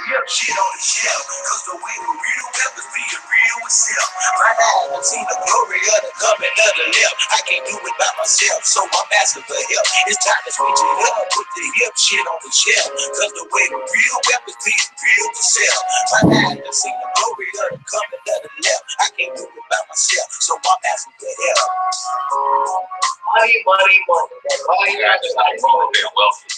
hip shit on the shelf. Cause the way the real wealth is being real itself. My eye haven't seen the glory of the coming of the left. I can't do it by myself, so I'm asking for help. It's time to switch it up, put the hip shit on the shelf. Cause the way the real wealth is being real itself. My eye haven't seen the glory of the coming of the left. I can't do it by myself, so I'm asking for help. Money, money, money. Money, money, wealthy.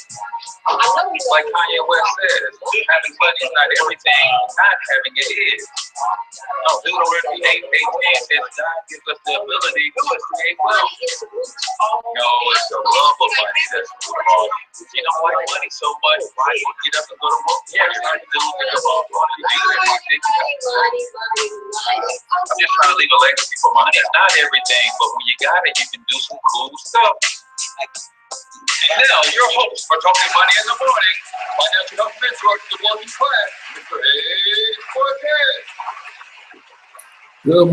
Like Kanye West says, having money is not everything, not having it is. No, Deuteronomy 8:18 says God gives us the ability to create wealth. No, it's the love of money that's wrong. You don't like money so much, why you get up and go to work? Yeah, you're trying to do it about money. I'm just trying to leave a legacy for money. It's not everything, but when you got it, you can do some cool stuff. And now, your host for Talking Money in the Morning, financial health mentor to the working class, Mr. H Cortez. Good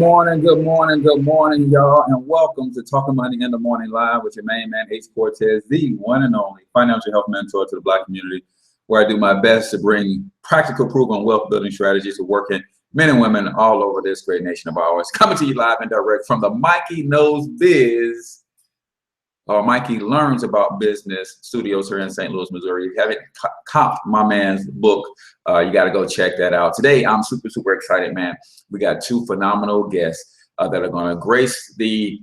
morning, y'all, and welcome to Talking Money in the Morning Live with your main man, H Cortez, the one and only financial health mentor to the Black community, where I do my best to bring practical, proven wealth building strategies to working men and women all over this great nation of ours. Coming to you live and direct from the Mikey Knows Biz, or Mikey Learns About Business studios here in St. Louis, Missouri. If you haven't copped my man's book, you got to go check that out. Today, I'm super excited, man. We got two phenomenal guests that are going to grace the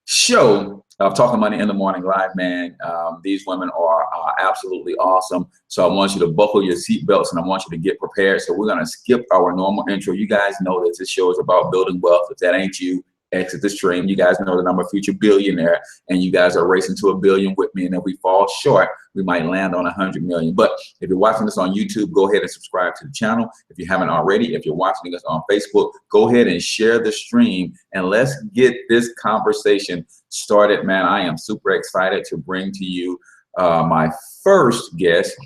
show of Talking Money in the Morning Live, man. These women are absolutely awesome. So I want you to buckle your seatbelts and I want you to get prepared. So we're going to skip our normal intro. You guys know that this show is about building wealth. If that ain't you, exit the stream. You guys know that I'm a future billionaire and you guys are racing to $1 billion with me, and if we fall short, we might land on 100 million. But if you're watching this on YouTube, go ahead and subscribe to the channel. If you haven't already, if you're watching us on Facebook, go ahead and share the stream and let's get this conversation started, man. I am super excited to bring to you my first guest.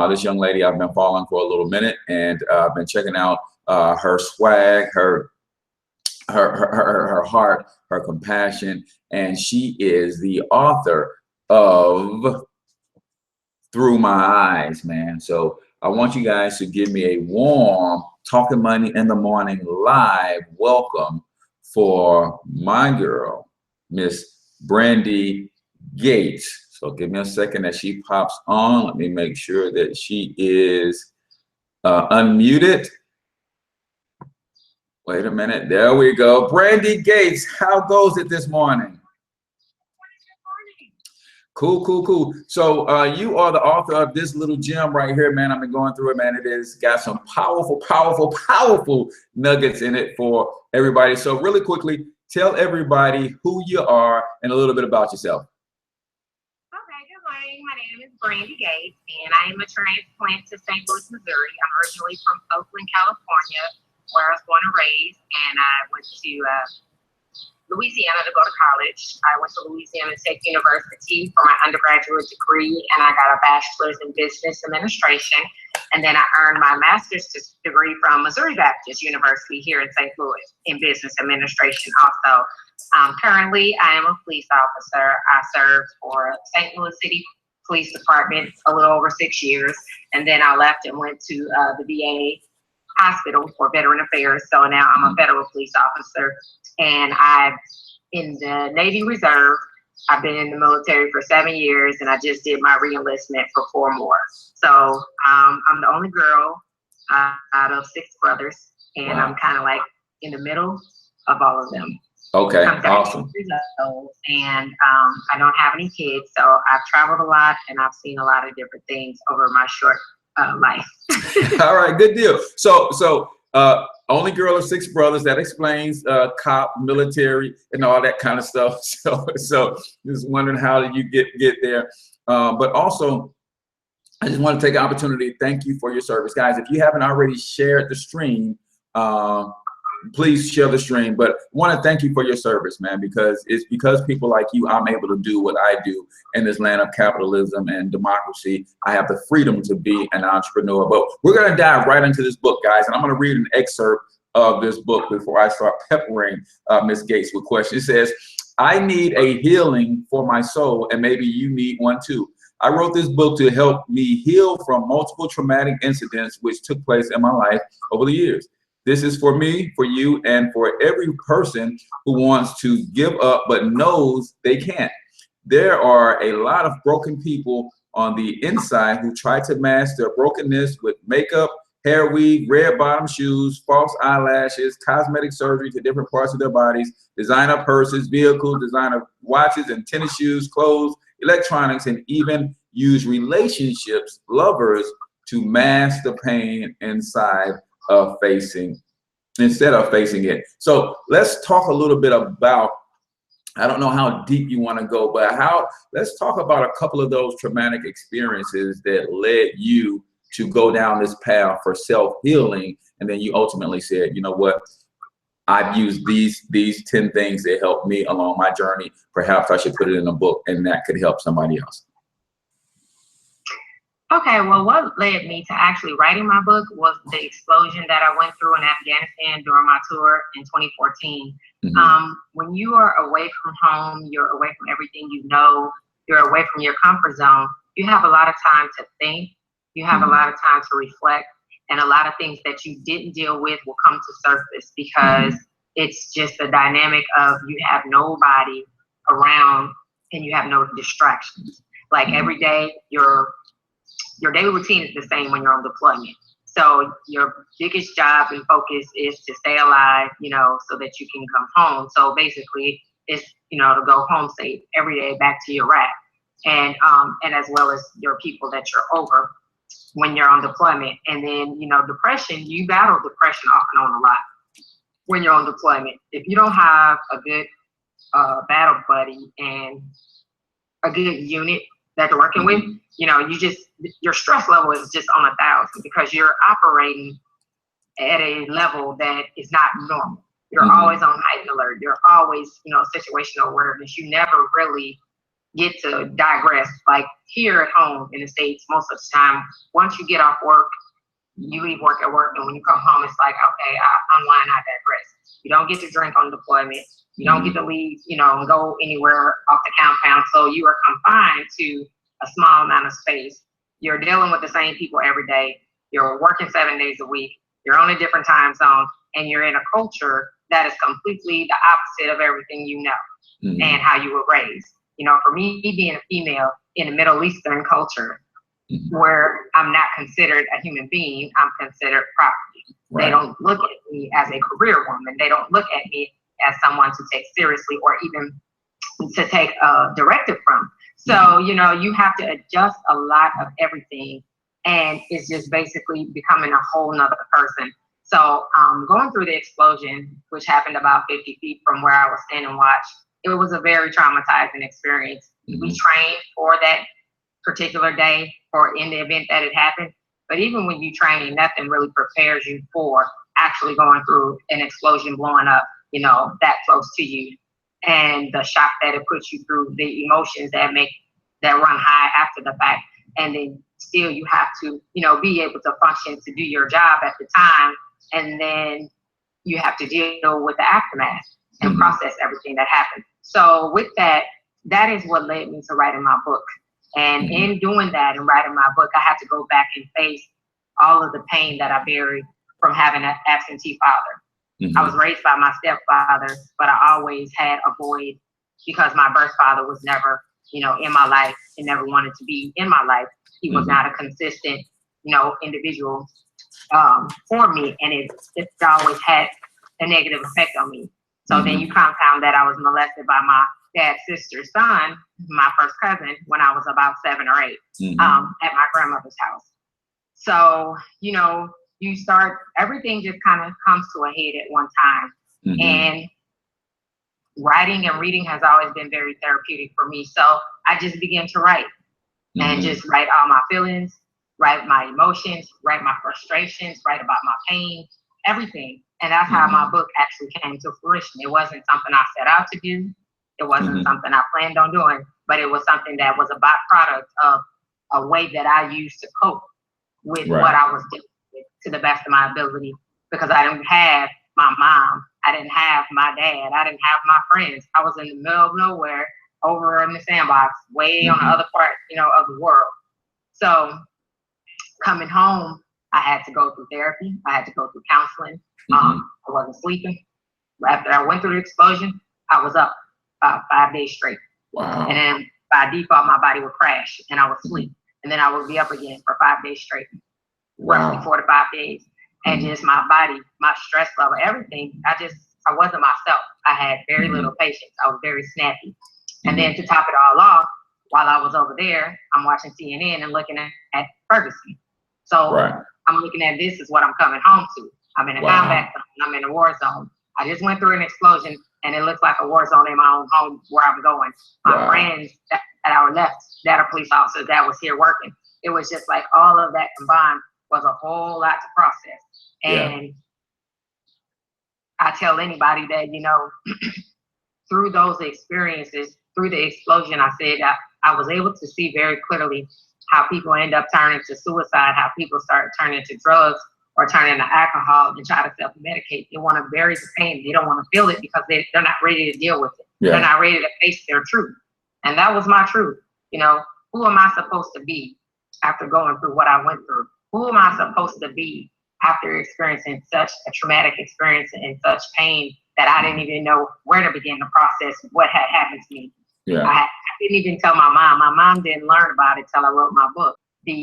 This young lady I've been following for a little minute, and I've been checking out her swag, her heart, her compassion, and she is the author of Through My Eyes, man. So I want you guys to give me a warm Talking Money in the Morning Live welcome for my girl, Miss Brandy Gates. So give me a second as she pops on. Let me make sure that she is unmuted. Wait a minute, there we go. Brandy Gates, how goes it this morning? Cool. So you are the author of this little gem right here, man. I've been going through it, man. It has got some powerful nuggets in it for everybody. So really quickly, tell everybody who you are and a little bit about yourself. Okay, good morning. My name is Brandy Gates, and I am a transplant to St. Louis, Missouri. I'm originally from Oakland, California, where I was born and raised, and I went to Louisiana to go to college. I went to Louisiana Tech University for my undergraduate degree, and I got a bachelor's in business administration. And then I earned my master's degree from Missouri Baptist University here in St. Louis in business administration also. Currently, I am a police officer. I served for St. Louis City Police Department a little over 6 years, and then I left and went to the VA hospital for veteran affairs. So now I'm a federal police officer, and I'm in the Navy Reserve. I've been in the military for 7 years, and I just did my re-enlistment for 4 more. So I'm the only girl out of 6 brothers, and wow. I'm kind of like in the middle of all of them. Okay, I'm awesome. Years old, and I don't have any kids, so I've traveled a lot, and I've seen a lot of different things over my short life. All right, good deal. So only girl of 6 brothers. That explains cop, military, and all that kind of stuff. So just wondering how did you get there? But also, I just want to take an opportunity to thank you for your service, guys. If you haven't already shared the stream, please share the stream. But I want to thank you for your service, man, because it's because people like you, I'm able to do what I do in this land of capitalism and democracy. I have the freedom to be an entrepreneur. But we're going to dive right into this book, guys, and I'm going to read an excerpt of this book before I start peppering Ms. Gates with questions. It says, I need a healing for my soul, and maybe you need one too. I wrote this book to help me heal from multiple traumatic incidents which took place in my life over the years. This is for me, for you, and for every person who wants to give up but knows they can't. There are a lot of broken people on the inside who try to mask their brokenness with makeup, hair weave, red bottom shoes, false eyelashes, cosmetic surgery to different parts of their bodies, designer purses, vehicles, designer watches and tennis shoes, clothes, electronics, and even use relationships, lovers, to mask the pain inside of instead of facing it. So let's talk a little bit about, I don't know how deep you want to go, but let's talk about a couple of those traumatic experiences that led you to go down this path for self-healing. And then you ultimately said, you know what, I've used these 10 things that helped me along my journey. Perhaps I should put it in a book and that could help somebody else. Okay, well, what led me to actually writing my book was the explosion that I went through in Afghanistan during my tour in 2014. When you are away from home, you're away from everything you know, you're away from your comfort zone, you have a lot of time to think, you have a lot of time to reflect, and a lot of things that you didn't deal with will come to surface because it's just the dynamic of you have nobody around and you have no distractions. Like every day, your daily routine is the same when you're on deployment. So your biggest job and focus is to stay alive, you know, so that you can come home. So basically it's, you know, to go home safe every day back to your rack. And as well as your people that you're over when you're on deployment. And then, you know, depression, you battle depression off and on a lot when you're on deployment. If you don't have a good battle buddy and a good unit that you're working with, you know, your stress level is just on 1,000 because you're operating at a level that is not normal. You're always on heightened alert. You're always, you know, situational awareness. You never really get to digress. Like here at home in the States, most of the time, once you get off work, you leave work at work, and when you come home, it's like, okay, I unwind, I digress. You don't get to drink on deployment. You don't get to leave, you know, and go anywhere off the compound. So you are confined to a small amount of space. You're dealing with the same people every day. You're working 7 days a week. You're on a different time zone, and you're in a culture that is completely the opposite of everything you know and how you were raised. You know, for me being a female in a Middle Eastern culture where I'm not considered a human being, I'm considered property. Right. They don't look at me as a career woman. They don't look at me as someone to take seriously or even to take a directive from. So, you know, you have to adjust a lot of everything, and it's just basically becoming a whole nother person. So going through the explosion, which happened about 50 feet from where I was standing watch, it was a very traumatizing experience. We trained for that particular day or in the event that it happened. But even when you train, nothing really prepares you for actually going through an explosion blowing up, you know, that close to you. And the shock that it puts you through, the emotions that run high after the fact. And then still you have to, you know, be able to function to do your job at the time. And then you have to deal with the aftermath and process everything that happened. So with that, that is what led me to writing my book. And in doing that and writing my book, I had to go back and face all of the pain that I buried from having an absentee father. I was raised by my stepfather, but I always had a void because my birth father was never, you know, in my life and never wanted to be in my life. He was not a consistent, you know, individual for me, and it always had a negative effect on me. So then you compound that I was molested by my dad's sister's son, my first cousin, when I was about 7 or 8 at my grandmother's house. So, you know, you start, everything just kind of comes to a head at one time. And writing and reading has always been very therapeutic for me. So I just began to write and just write all my feelings, write my emotions, write my frustrations, write about my pain, everything. And that's how my book actually came to fruition. It wasn't something I set out to do. It wasn't something I planned on doing, but it was something that was a byproduct of a way that I used to cope with what I was dealing with to the best of my ability, because I didn't have my mom. I didn't have my dad. I didn't have my friends. I was in the middle of nowhere over in the sandbox, way on the other part, you know, of the world. So coming home, I had to go through therapy. I had to go through counseling. I wasn't sleeping. After I went through the explosion, I was up 5 days straight. Wow. And then by default, my body would crash and I would sleep. And then I would be up again for 5 days straight. Wow. Roughly 4 to 5 days. And just my body, my stress level, everything, I wasn't myself. I had very little patience. I was very snappy. And then to top it all off, while I was over there, I'm watching CNN and looking at Ferguson. So I'm looking at this is what I'm coming home to. I'm in a combat zone. I'm in a war zone. I just went through an explosion and it looks like a war zone in my own home where I'm going. My friends that are left, that are police officers that was here working. It was just like all of that combined was a whole lot to process. And I tell anybody that, you know, through those experiences, through the explosion, I said I was able to see very clearly how people end up turning to suicide, how people start turning to drugs or turning to alcohol and try to self-medicate. They want to bury the pain. They don't want to feel it because they're not ready to deal with it. They're not ready to face their truth. And that was my truth. You know, who am I supposed to be after going through what I went through? Who am I supposed to be after experiencing such a traumatic experience and such pain that I didn't even know where to begin to process what had happened to me? I didn't even tell my mom. My mom didn't learn about it till I wrote my book.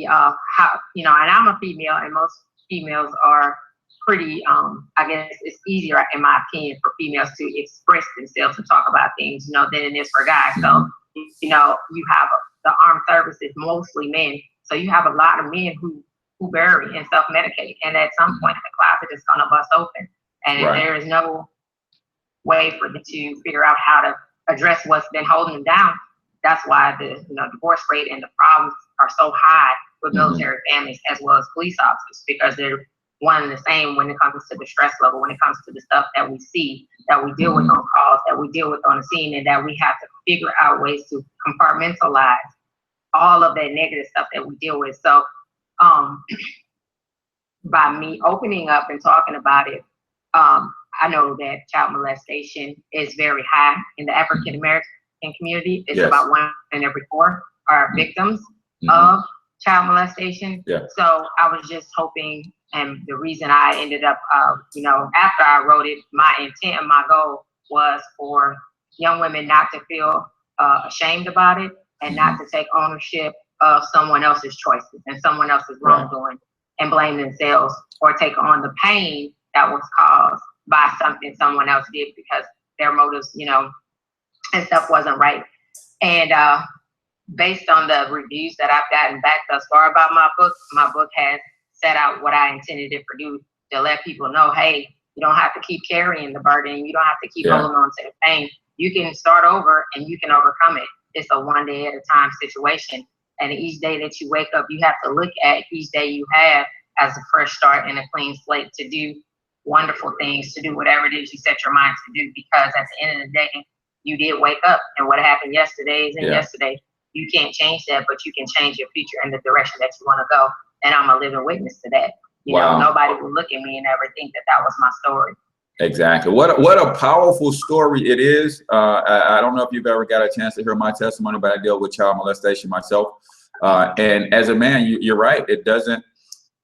How, you know, and I'm a female, and most females are pretty, I guess it's easier, in my opinion, for females to express themselves and talk about things, you know, than it is for guys. So, you know, you have the armed services, mostly men. So you have a lot of men who bury and self-medicate. And at some point, the closet is going to bust open. And if there is no way for them to figure out how to address what's been holding them down, that's why the divorce rate and the problems are so high with military families as well as police officers, because they're one and the same when it comes to the stress level, when it comes to the stuff that we see, that we deal with on calls, that we deal with on the scene, and that we have to figure out ways to compartmentalize all of that negative stuff that we deal with. So by me opening up and talking about it, I know that child molestation is very high in the African American community. It's about 1 in every 4 are victims of child molestation. So I was just hoping, and the reason I ended up, after I wrote it, my intent and my goal was for young women not to feel ashamed about it and not to take ownership of someone else's choices and someone else's wrongdoing and blame themselves or take on the pain that was caused by something someone else did because their motives, and stuff wasn't right. And based on the reviews that I've gotten back thus far about my book has set out what I intended it to do, to let people know, hey, you don't have to keep carrying the burden. You don't have to keep holding on to the pain. You can start over and you can overcome it. It's a one day at a time situation. And each day that you wake up, you have to look at each day you have as a fresh start and a clean slate to do wonderful things, to do whatever it is you set your mind to do. Because at the end of the day, you did wake up, and what happened yesterday is in yesterday. You can't change that, but you can change your future in the direction that you want to go. And I'm a living witness to that. You know, nobody will look at me and ever think that that was my story. Exactly. What a powerful story it is. I don't know if you've ever got a chance to hear my testimony, but I deal with child molestation myself. And as a man, you're right.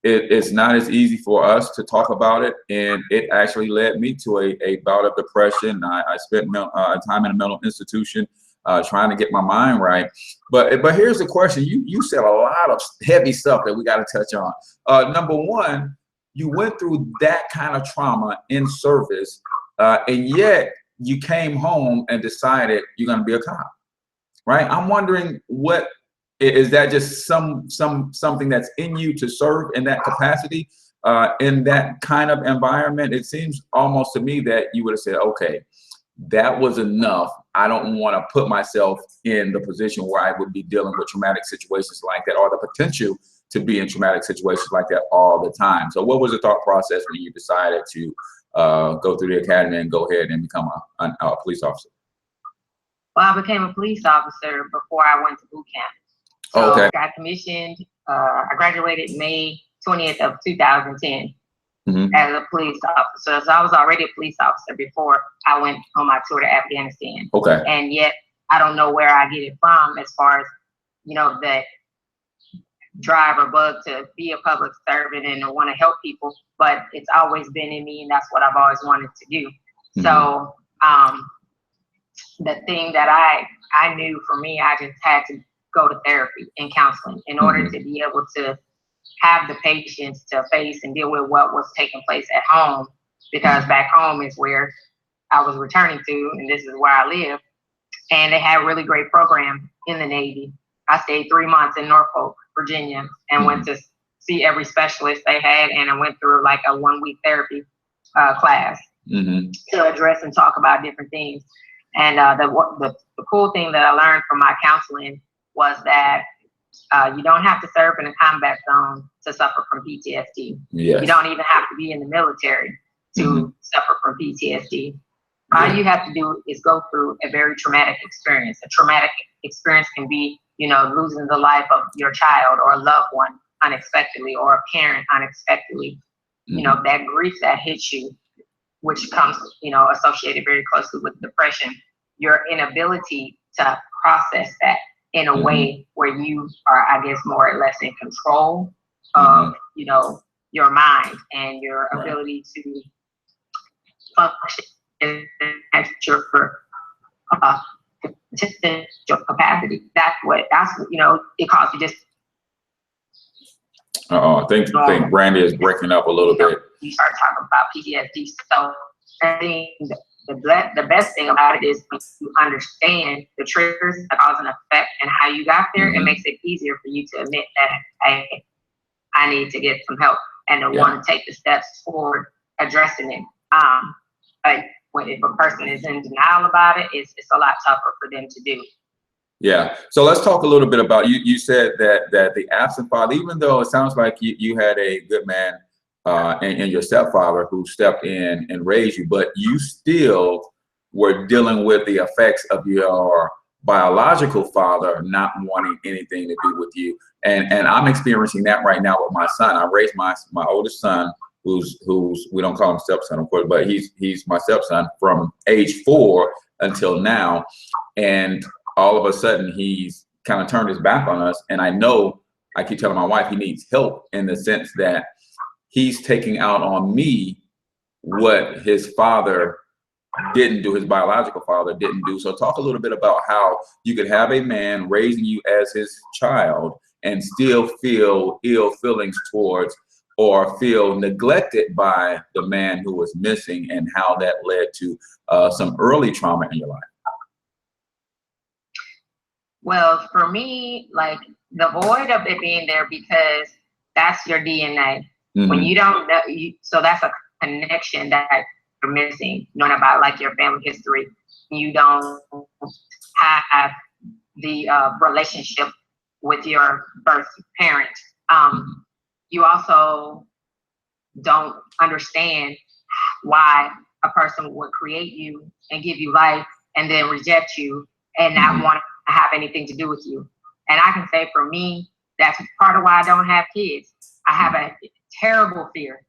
It's not as easy for us to talk about it. And it actually led me to a bout of depression. I spent time in a mental institution trying to get my mind right. But here's the question. You said a lot of heavy stuff that we got to touch on. Number one, you went through that kind of trauma in service, and yet you came home and decided you're going to be a cop, right? I'm wondering, what is that? Just something that's in you to serve in that capacity, in that kind of environment? It seems almost to me that you would have said, okay, that was enough. I don't want to put myself in the position where I would be dealing with traumatic situations like that, or the potential to be in traumatic situations like that all the time. So what was the thought process when you decided to go through the academy and go ahead and become a police officer? Well, I became a police officer before I went to boot camp. So I got commissioned. I graduated May 20th of 2010 as a police officer. So I was already a police officer before I went on my tour to Afghanistan. And yet I don't know where I get it from as far as, you know, that drive or bug to be a public servant and to want to help people, but it's always been in me, and that's what I've always wanted to do. So the thing that I knew for me, I just had to go to therapy and counseling in order to be able to have the patience to face and deal with what was taking place at home, because back home is where I was returning to, and this is where I live. And they had really great programs in the Navy. I stayed 3 months in Norfolk, Virginia, and went to see every specialist they had, and I went through like a 1-week therapy class to address and talk about different things. And the cool thing that I learned from my counseling was that you don't have to serve in a combat zone to suffer from PTSD. Yes. You don't even have to be in the military to suffer from PTSD. All you have to do is go through a very traumatic experience. A traumatic experience can be, you know, losing the life of your child or a loved one unexpectedly, or a parent unexpectedly. You know, that grief that hits you, which comes, you know, associated very closely with depression. Your inability to process that in a way where you are, I guess, more or less in control of, you know, your mind and your ability to function at your capacity. That's you know, it causes you just. I think Brandy is breaking up a little bit. You start talking about PTSD. So I think the best thing about it is when you understand the triggers, the cause and effect, and how you got there, it makes it easier for you to admit that I need to get some help and to want to take the steps toward addressing it. But if a person is in denial about it, it's a lot tougher for them to do. Yeah. So let's talk a little bit about you said that the absent father, even though it sounds like you had a good man and your stepfather who stepped in and raised you, but you still were dealing with the effects of your biological father not wanting anything to do with you. And I'm experiencing that right now with my son. I raised my oldest son, who's we don't call him stepson, of course, but he's my stepson from age 4 until now. And all of a sudden he's kind of turned his back on us. And I know, I keep telling my wife, he needs help in the sense that he's taking out on me what his father didn't do, his biological father didn't do. So talk a little bit about how you could have a man raising you as his child and still feel ill feelings towards or feel neglected by the man who was missing, and how that led to some early trauma in your life. Well, for me, like the void of it being there, because that's your DNA. When you don't know, so that's a connection that you're missing, knowing about like your family history. You don't have the relationship with your birth parent. You also don't understand why a person would create you and give you life and then reject you and not want to have anything to do with you. And I can say for me, that's part of why I don't have kids. I have a terrible fear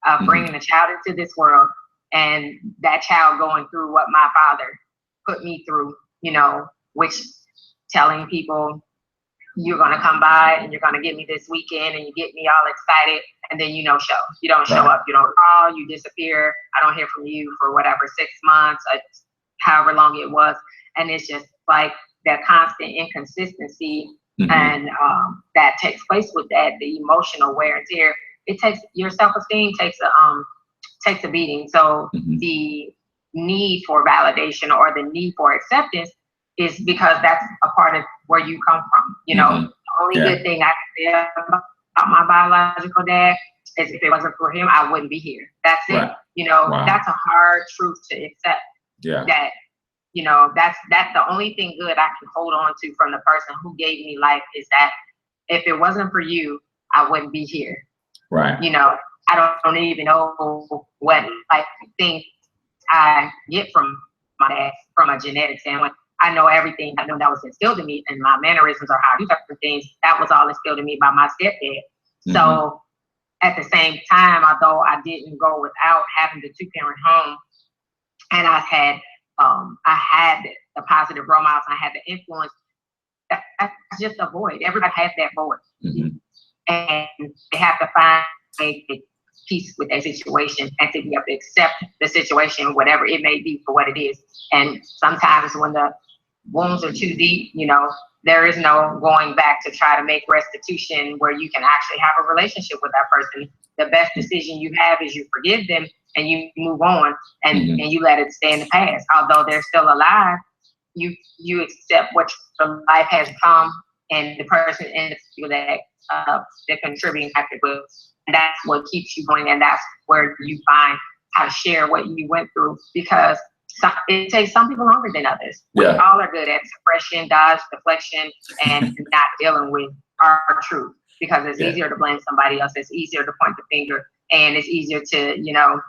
of bringing a child into this world and that child going through what my father put me through, you know, which telling people you're going to come by and you're going to get me this weekend and you get me all excited and then you don't show up, you don't call, you disappear. I don't hear from you for whatever, 6 months, however long it was. And it's just like that constant inconsistency and that takes place with that, the emotional wear and tear. It takes your self-esteem takes a beating. So the need for validation or the need for acceptance is because that's a part of where you come from. You know, the only good thing I can say about my biological dad is if it wasn't for him, I wouldn't be here. That's it. You know, that's a hard truth to accept. That, you know, that's the only thing good I can hold on to from the person who gave me life, is that if it wasn't for you, I wouldn't be here. You know, I don't even know what like things I get from my dad from a genetic standpoint. I know everything. I know that was instilled in me, and my mannerisms or how I do certain things, that was all instilled in me by my stepdad. So at the same time, although I didn't go without having the 2-parent home, and I had the positive role models, and I had the influence. That's just a void. Everybody has that void. And they have to find a peace with that situation and to be able to accept the situation, whatever it may be, for what it is. And sometimes when the wounds are too deep, you know, there is no going back to try to make restitution where you can actually have a relationship with that person. The best decision you have is you forgive them and you move on, and you let it stay in the past. Although they're still alive, you accept what the life has come and the person and the people that they're contributing factor with. And that's what keeps you going, and that's where you find how to share what you went through, because it takes some people longer than others. We all are good at suppression, dodge, deflection, and not dealing with our truth, because it's easier to blame somebody else. It's easier to point the finger, and it's easier to, you know,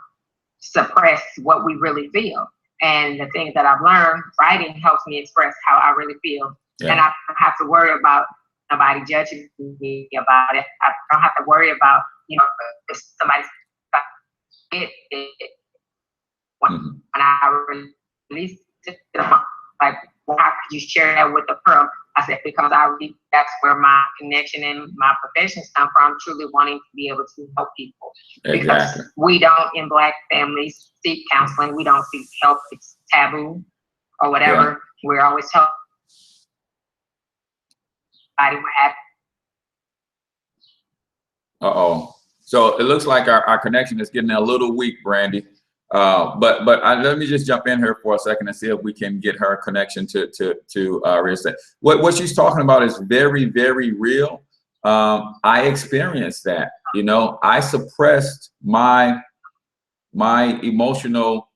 suppress what we really feel. And the things that I've learned, writing helps me express how I really feel. And I don't have to worry about nobody judging me about it. I don't have to worry about, you know, if somebody's when I released it, like, well, how could you share that with the pearl? I said, because that's where my connection and my professions come from, truly wanting to be able to help people. Because we don't, in Black families, seek counseling. We don't seek help. It's taboo or whatever. We're always told what happened. So it looks like our connection is getting a little weak, Brandy. But let me just jump in here for a second and see if we can get her connection to real estate. What she's talking about is very, very real. I experienced that. You know, I suppressed my emotional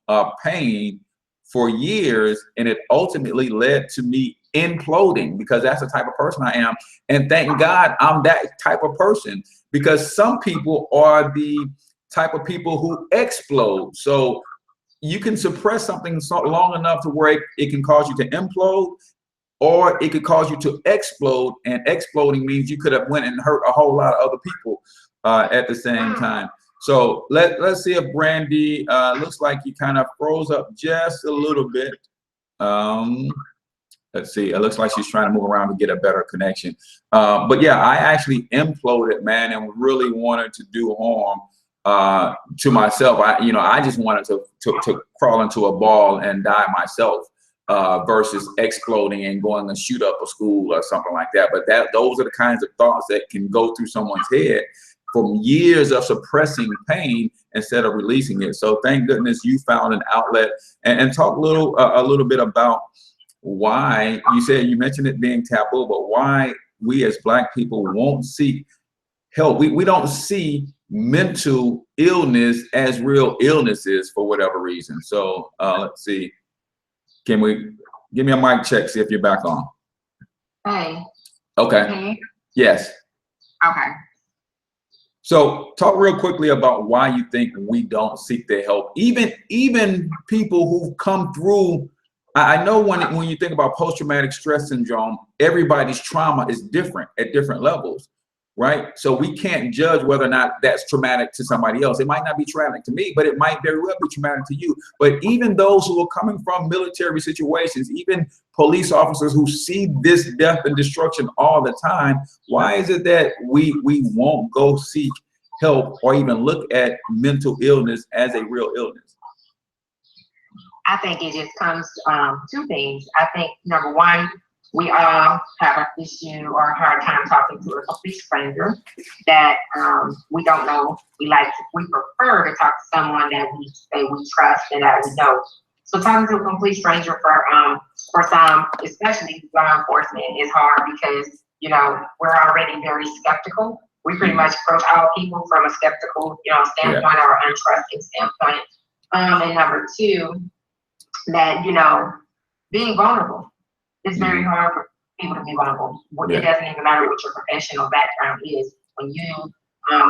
pain for years, and it ultimately led to me imploding, because that's the type of person I am. And thank God I'm that type of person, because some people are the type of people who explode. So you can suppress something so long enough to where it can cause you to implode, or it could cause you to explode. And exploding means you could have went and hurt a whole lot of other people at the same time. So let's see if Brandy, looks like you kind of froze up just a little bit. Let's see, it looks like she's trying to move around to get a better connection. But yeah, I actually imploded, man, and really wanted to do harm to myself. I just wanted to crawl into a ball and die myself, versus exploding and going to shoot up a school or something like that. But those are the kinds of thoughts that can go through someone's head from years of suppressing pain instead of releasing it. So thank goodness you found an outlet. And talk a little bit about why you mentioned it being taboo, but why we as Black people won't seek help. We don't see mental illness as real illnesses for whatever reason. So let's see. Can we give me a mic check, see if you're back on? Hey. Okay. Yes. Okay. So talk real quickly about why you think we don't seek their help. Even people who've come through, I know when you think about post-traumatic stress syndrome, everybody's trauma is different at different levels, right? So we can't judge whether or not that's traumatic to somebody else. It might not be traumatic to me, but it might very well be traumatic to you. But even those who are coming from military situations, even police officers who see this death and destruction all the time, why is it that we won't go seek help or even look at mental illness as a real illness? I think it just comes two things. I think number one, we all have an issue or a hard time talking to a complete stranger that we don't know. We prefer to talk to someone that we say we trust and that we know. So talking to a complete stranger for some, especially law enforcement, is hard because, you know, we're already very skeptical. We pretty much approach all people from a skeptical, standpoint or untrusting standpoint. And number two, that, being vulnerable. It's very hard for people to be vulnerable. It doesn't even matter what your professional background is. When you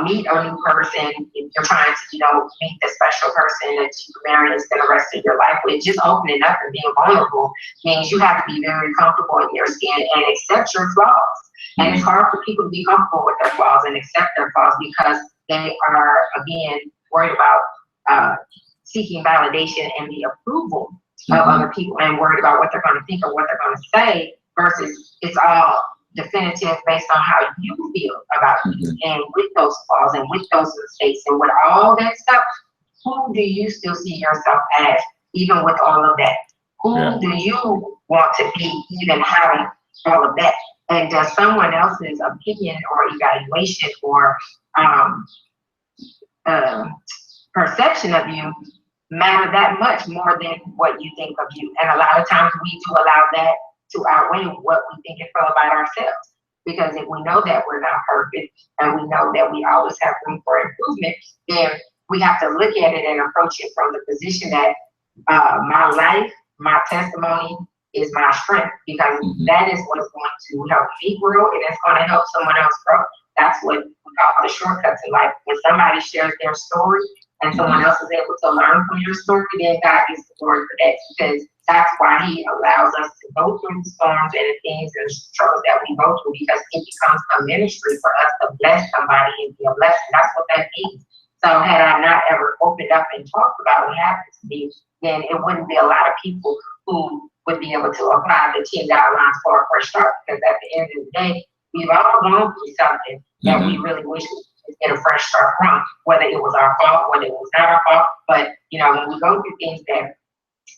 meet a new person, if you're trying to, meet the special person that you marry and spend the rest of your life with, just opening up and being vulnerable means you have to be very comfortable in your skin and accept your flaws. And it's hard for people to be comfortable with their flaws and accept their flaws because they are, again, worried about seeking validation and the approval of other people and worried about what they're going to think or what they're going to say, versus it's all definitive based on how you feel about you and with those flaws and with those mistakes and with all that stuff. Who do you still see yourself as, even with all of that? Who do you want to be, even having all of that? And does someone else's opinion or evaluation or perception of you matter that much more than what you think of you? And a lot of times we do allow that to outweigh what we think and feel about ourselves. Because if we know that we're not perfect and we know that we always have room for improvement, then we have to look at it and approach it from the position that my life, my testimony is my strength, because that is what's going to help me grow and it's going to help someone else grow. That's what we call the shortcuts in life. When somebody shares their story and someone else is able to learn from your story, then God gets the glory for that, because that's why He allows us to go through the storms and the things and the struggles that we go through, because it becomes a ministry for us to bless somebody and be a blessing. That's what that means. So had I not ever opened up and talked about what happened to me, then it wouldn't be a lot of people who would be able to apply the 10 guidelines for a fresh start, because at the end of the day, we've all gone through something that we really wish we could get a fresh start from, whether it was our fault, whether it was not our fault. But, you know, when we go through things that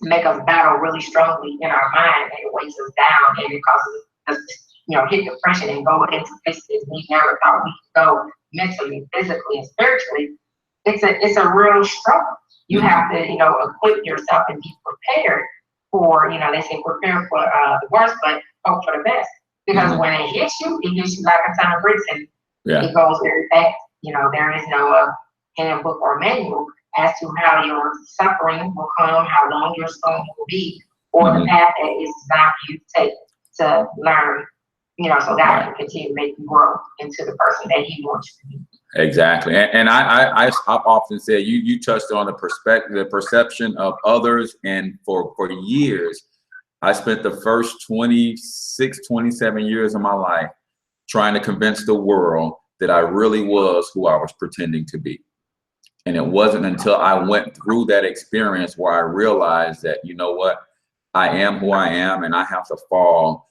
make us battle really strongly in our mind, and it weighs us down and it causes us to, you know, hit depression and go into places we never thought we could go mentally, physically, and spiritually, it's a real struggle. You have to, you know, equip yourself and be prepared for, you know, they say prepare for the worst, but hope for the best. Because when it hits you like a ton of bricks, and it goes very fast. You know, there is no handbook or manual as to how your suffering will come, how long your storm will be, or the path that is designed for you to take to learn, you know, so God can continue to make you grow into the person that He wants you to be. Exactly. And I've often said, you touched on the perspective, the perception of others. And for years, I spent the first 26, 27 years of my life trying to convince the world that I really was who I was pretending to be. And it wasn't until I went through that experience where I realized that, you know what, I am who I am, and I have to fall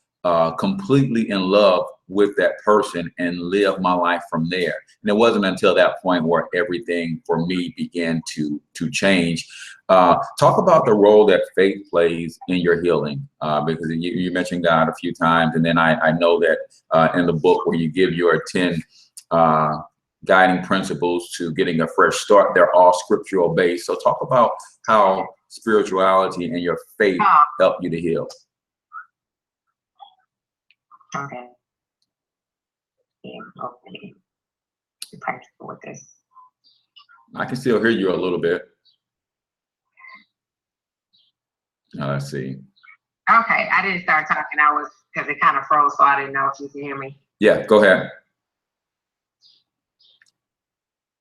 completely in love with that person and live my life from there. And it wasn't until that point where everything for me began to change. Talk about the role that faith plays in your healing, because you mentioned God a few times, and then I know that in the book where you give your 10 guiding principles to getting a fresh start, they're all scriptural based. So talk about how spirituality and your faith help you to heal. Okay. Yeah, hopefully be practical with this. I can still hear you a little bit. Let's see. Okay, I didn't start talking. Because it kind of froze, so I didn't know if you could hear me. Yeah, go ahead.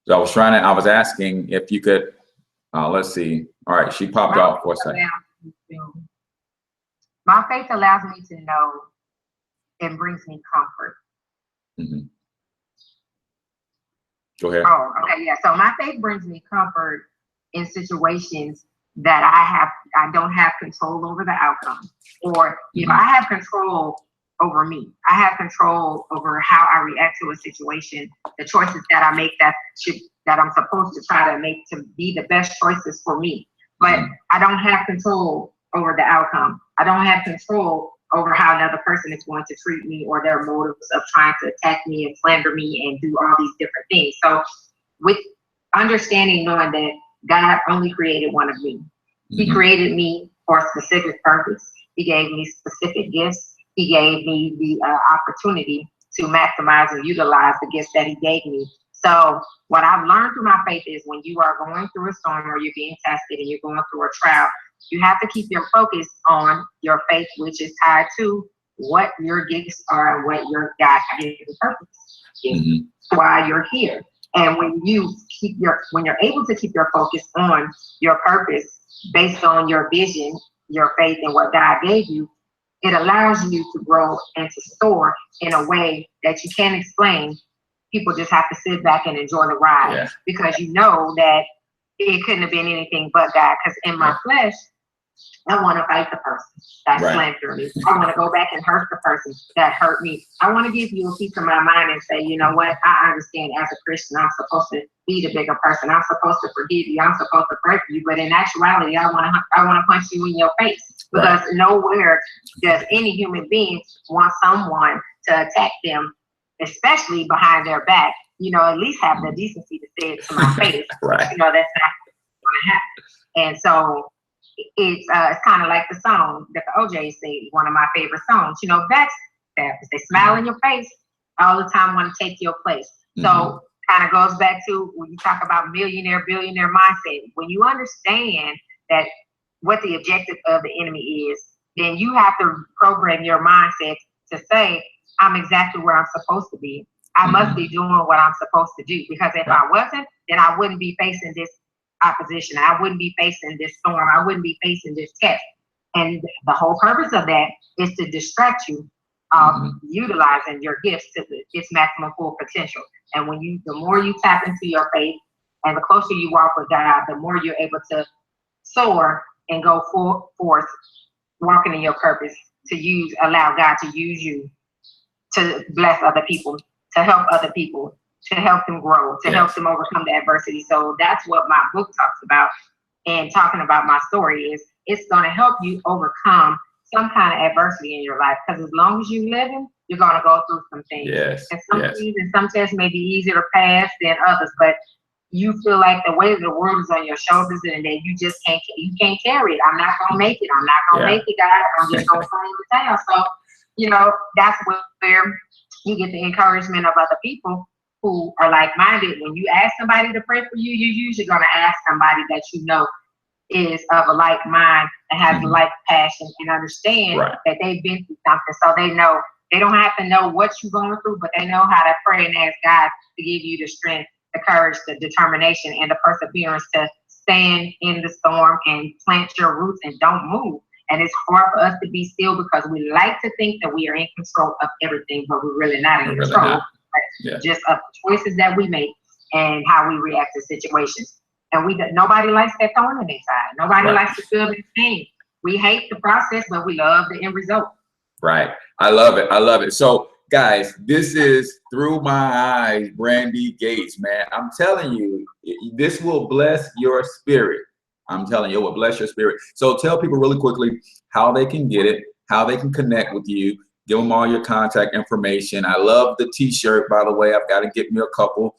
So I was asking if you could, let's see. All right, she popped off for a second. My faith allows me to know and brings me comfort. Go ahead. Oh, okay, yeah. So my faith brings me comfort in situations that I don't have control over the outcome, or you know, I have control over me. I have control over how I react to a situation, the choices that I make that I'm supposed to try to make to be the best choices for me. But I don't have control over the outcome. I don't have control over how another person is going to treat me, or their motives of trying to attack me and slander me and do all these different things. So with understanding, knowing that God only created one of me. He created me for a specific purpose. He gave me specific gifts. He gave me the opportunity to maximize and utilize the gifts that He gave me. So what I've learned through my faith is when you are going through a storm or you're being tested and you're going through a trial, you have to keep your focus on your faith, which is tied to what your gifts are and what your God-given purpose is, why you're here. And when you're able to keep your focus on your purpose based on your vision, your faith, and what God gave you, it allows you to grow and to soar in a way that you can't explain. People just have to sit back and enjoy the ride, because you know that it couldn't have been anything but God. Because in my flesh, I want to fight the person that slandered me. I want to go back and hurt the person that hurt me. I want to give you a piece of my mind and say, you know what? I understand as a Christian, I'm supposed to be the bigger person. I'm supposed to forgive you. I'm supposed to pray for you. But in actuality, I want to punch you in your face, because nowhere does any human being want someone to attack them, especially behind their back. You know, at least have the decency to say it to my face. You know, that's not going to happen. And so it's kind of like the song that the OJ said, one of my favorite songs. You know, backstab, they smile in your face all the time, want to take your place. So kind of goes back to when you talk about millionaire, billionaire mindset. When you understand that what the objective of the enemy is, then you have to program your mindset to say, I'm exactly where I'm supposed to be. I must be doing what I'm supposed to do, because if I wasn't, then I wouldn't be facing this opposition. I wouldn't be facing this storm. I wouldn't be facing this test. And the whole purpose of that is to distract you utilizing your gifts to its maximum full potential. And when the more you tap into your faith and the closer you walk with God, the more you're able to soar and go full force, walking in your purpose, to allow God to use you to bless other people, to help other people, to help them grow, to help them overcome the adversity. So that's what my book talks about. And talking about my story is, it's going to help you overcome some kind of adversity in your life, because as long as you're living, you're going to go through some things. And some things and some tests may be easier to pass than others, but you feel like the weight of the world is on your shoulders and that you just can't carry it. I'm not going to make it. I'm not going to make it, God. I'm just going to throw the towel. So, you know, that's where you get the encouragement of other people who are like-minded. When you ask somebody to pray for you, you're usually going to ask somebody that you know is of a like mind and has a like passion and understand that they've been through something. So they know, they don't have to know what you're going through, but they know how to pray and ask God to give you the strength, the courage, the determination, and the perseverance to stand in the storm and plant your roots and don't move. And it's hard for us to be still, because we like to think that we are in control of everything, but we're really not in control. Just of the choices that we make and how we react to situations. And nobody likes that thorn in their side. Nobody likes to feel the pain. We hate the process, but we love the end result. Right. I love it. I love it. So, guys, this is Through My Eyes, Brandy Gates, man. I'm telling you, this will bless your spirit. I'm telling you, it will bless your spirit. So tell people really quickly how they can get it, how they can connect with you. Give them all your contact information. I love the t-shirt, by the way. I've got to get me a couple.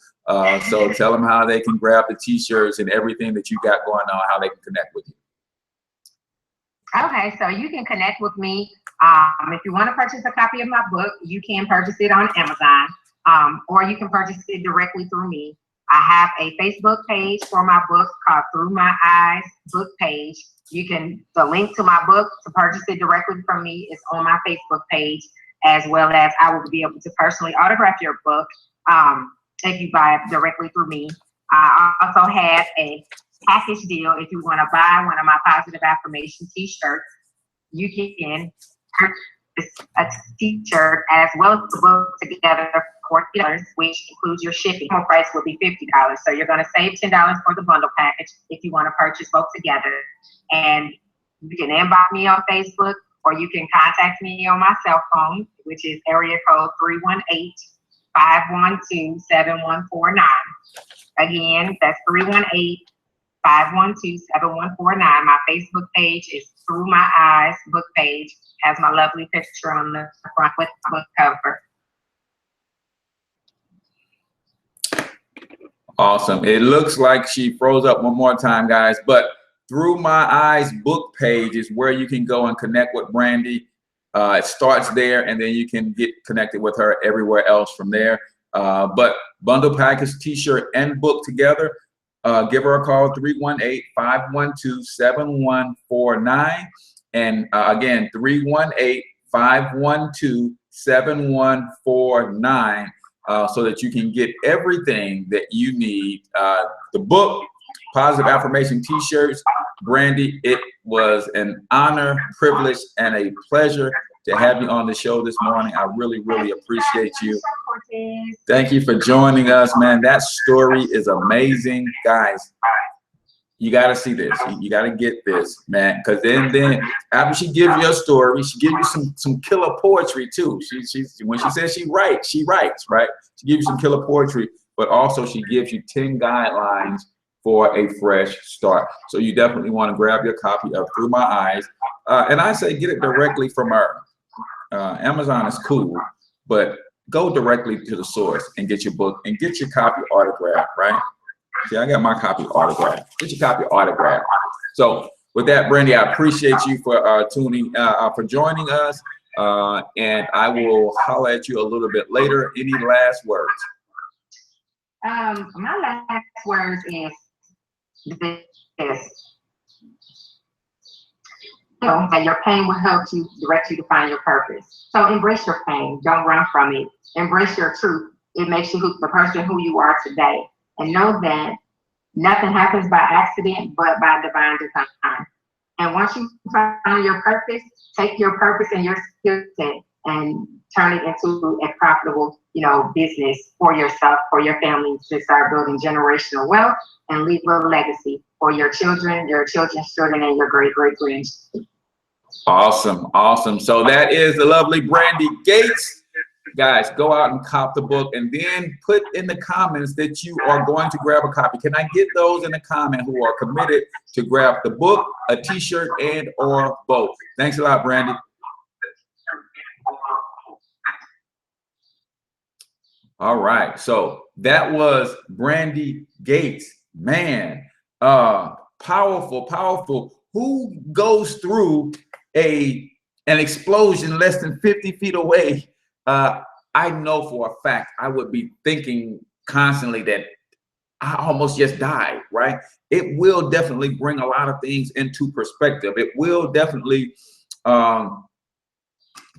So tell them how they can grab the t-shirts and everything that you got going on, how they can connect with you. Okay, so you can connect with me. If you want to purchase a copy of my book, you can purchase it on Amazon, or you can purchase it directly through me. I have a Facebook page for my book called Through My Eyes book page. The link to my book to purchase it directly from me is on my Facebook page, as well as I will be able to personally autograph your book if you buy it directly through me. I also have a package deal. If you want to buy one of my positive affirmation t-shirts, you can purchase a t-shirt as well as the book together for $40, which includes your shipping. The price will be $50. So you're going to save $10 for the bundle package if you want to purchase both together. And you can inbox me on Facebook, or you can contact me on my cell phone, which is area code 318-512-7149. Again, that's 318-512-7149. My Facebook page is Through My Eyes book page. Has my lovely picture on the front with my book cover. Awesome. It looks like she froze up one more time, guys, but Through My Eyes book page is where you can go and connect with Brandy. It starts there, and then you can get connected with her everywhere else from there. But bundle package, t-shirt, and book together. Give her a call, 318-512-7149. And again, 318-512-7149, so that you can get everything that you need. The book, positive affirmation t-shirts. Brandy, it was an honor, privilege, and a pleasure to have you on the show this morning. I really, really appreciate you. Thank you for joining us, man. That story is amazing, guys. You got to see this. You got to get this, man. Because then after she gives you a story, she gives you some killer poetry too. When she says she writes, right? She gives you some killer poetry, but also she gives you 10 guidelines for a fresh start. So you definitely want to grab your copy of Through My Eyes, and I say get it directly from her. Amazon is cool, but go directly to the source and get your book and get your copy autographed, right? See, I got my copy autographed. Get your copy autographed. So with that, Brandy, I appreciate you for for joining us, and I will holler at you a little bit later. Any last words? My last words is this. That your pain will help you direct you to find your purpose. So embrace your pain. Don't run from it. Embrace your truth. It makes you the person who you are today. And know that nothing happens by accident, but by divine design. And once you find your purpose, take your purpose and your skill set and turn it into a profitable, business for yourself, for your family, to start building generational wealth and leave a legacy for your children, your children's children, and your great-great-grandchildren. Awesome, awesome. So that is the lovely Brandy Gates. Guys, go out and cop the book, and then put in the comments that you are going to grab a copy. Can I get those in the comment who are committed to grab the book, a t-shirt, and or both? Thanks a lot, Brandy. All right, so that was Brandy Gates. Man, powerful, powerful. Who goes through an explosion less than 50 feet away? I know for a fact I would be thinking constantly that I almost just died, right? It will definitely bring a lot of things into perspective. It will definitely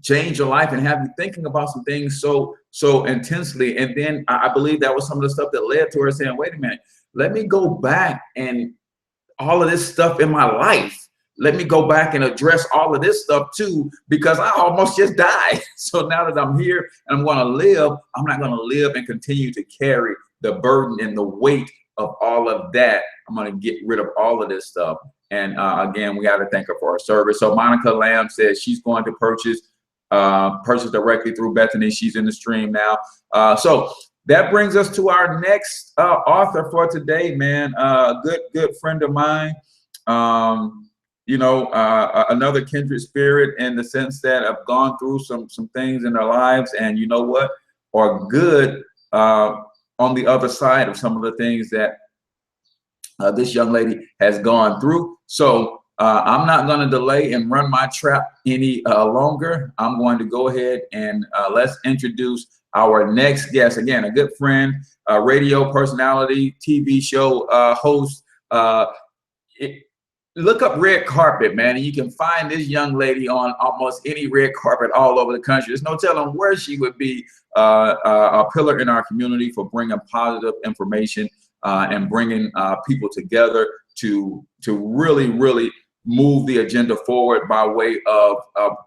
change your life and have you thinking about some things so intensely. And then I believe that was some of the stuff that led to her saying, wait a minute, let me go back and all of this stuff in my life. Let me go back and address all of this stuff too, because I almost just died. So now that I'm here and I'm going to live, I'm not going to live and continue to carry the burden and the weight of all of that. I'm going to get rid of all of this stuff. And again, we got to thank her for her service. So Monica Lamb says she's going to purchase directly through Bethany. She's in the stream now. So that brings us to our next author for today, man. Good friend of mine. Another kindred spirit in the sense that have gone through some things in their lives, and you know what, are good on the other side of some of the things that this young lady has gone through. So I'm not going to delay and run my trap any longer. I'm going to go ahead and let's introduce our next guest. Again, a good friend, radio personality, TV show host. Look up Red Carpet, man, and you can find this young lady on almost any red carpet all over the country. There's no telling where she would be a pillar in our community for bringing positive information and bringing people together to really move the agenda forward by way of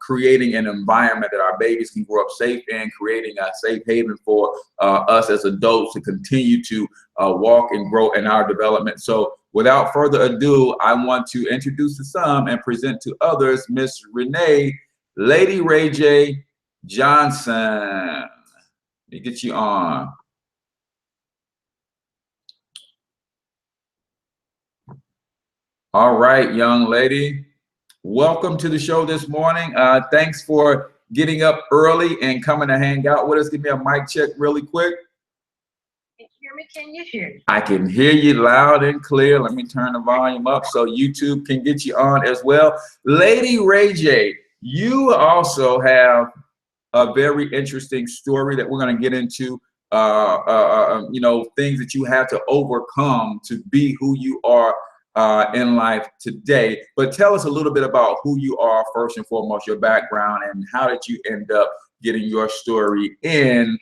creating an environment that our babies can grow up safe in, creating a safe haven for us as adults to continue to walk and grow in our development. So without further ado, I want to introduce to some and present to others Miss Renee LadyRaeJ Johnson. Let me get you on. All right, young lady. Welcome to the show this morning. Thanks for getting up early and coming to hang out with us. Give me a mic check really quick. Can you hear me? Can you hear me? I can hear you loud and clear. Let me turn the volume up so YouTube can get you on as well. LadyRaeJ, you also have a very interesting story that we're going to get into. Things that you had to overcome to be who you are in life today. But tell us a little bit about who you are first and foremost, your background, and how did you end up getting your story in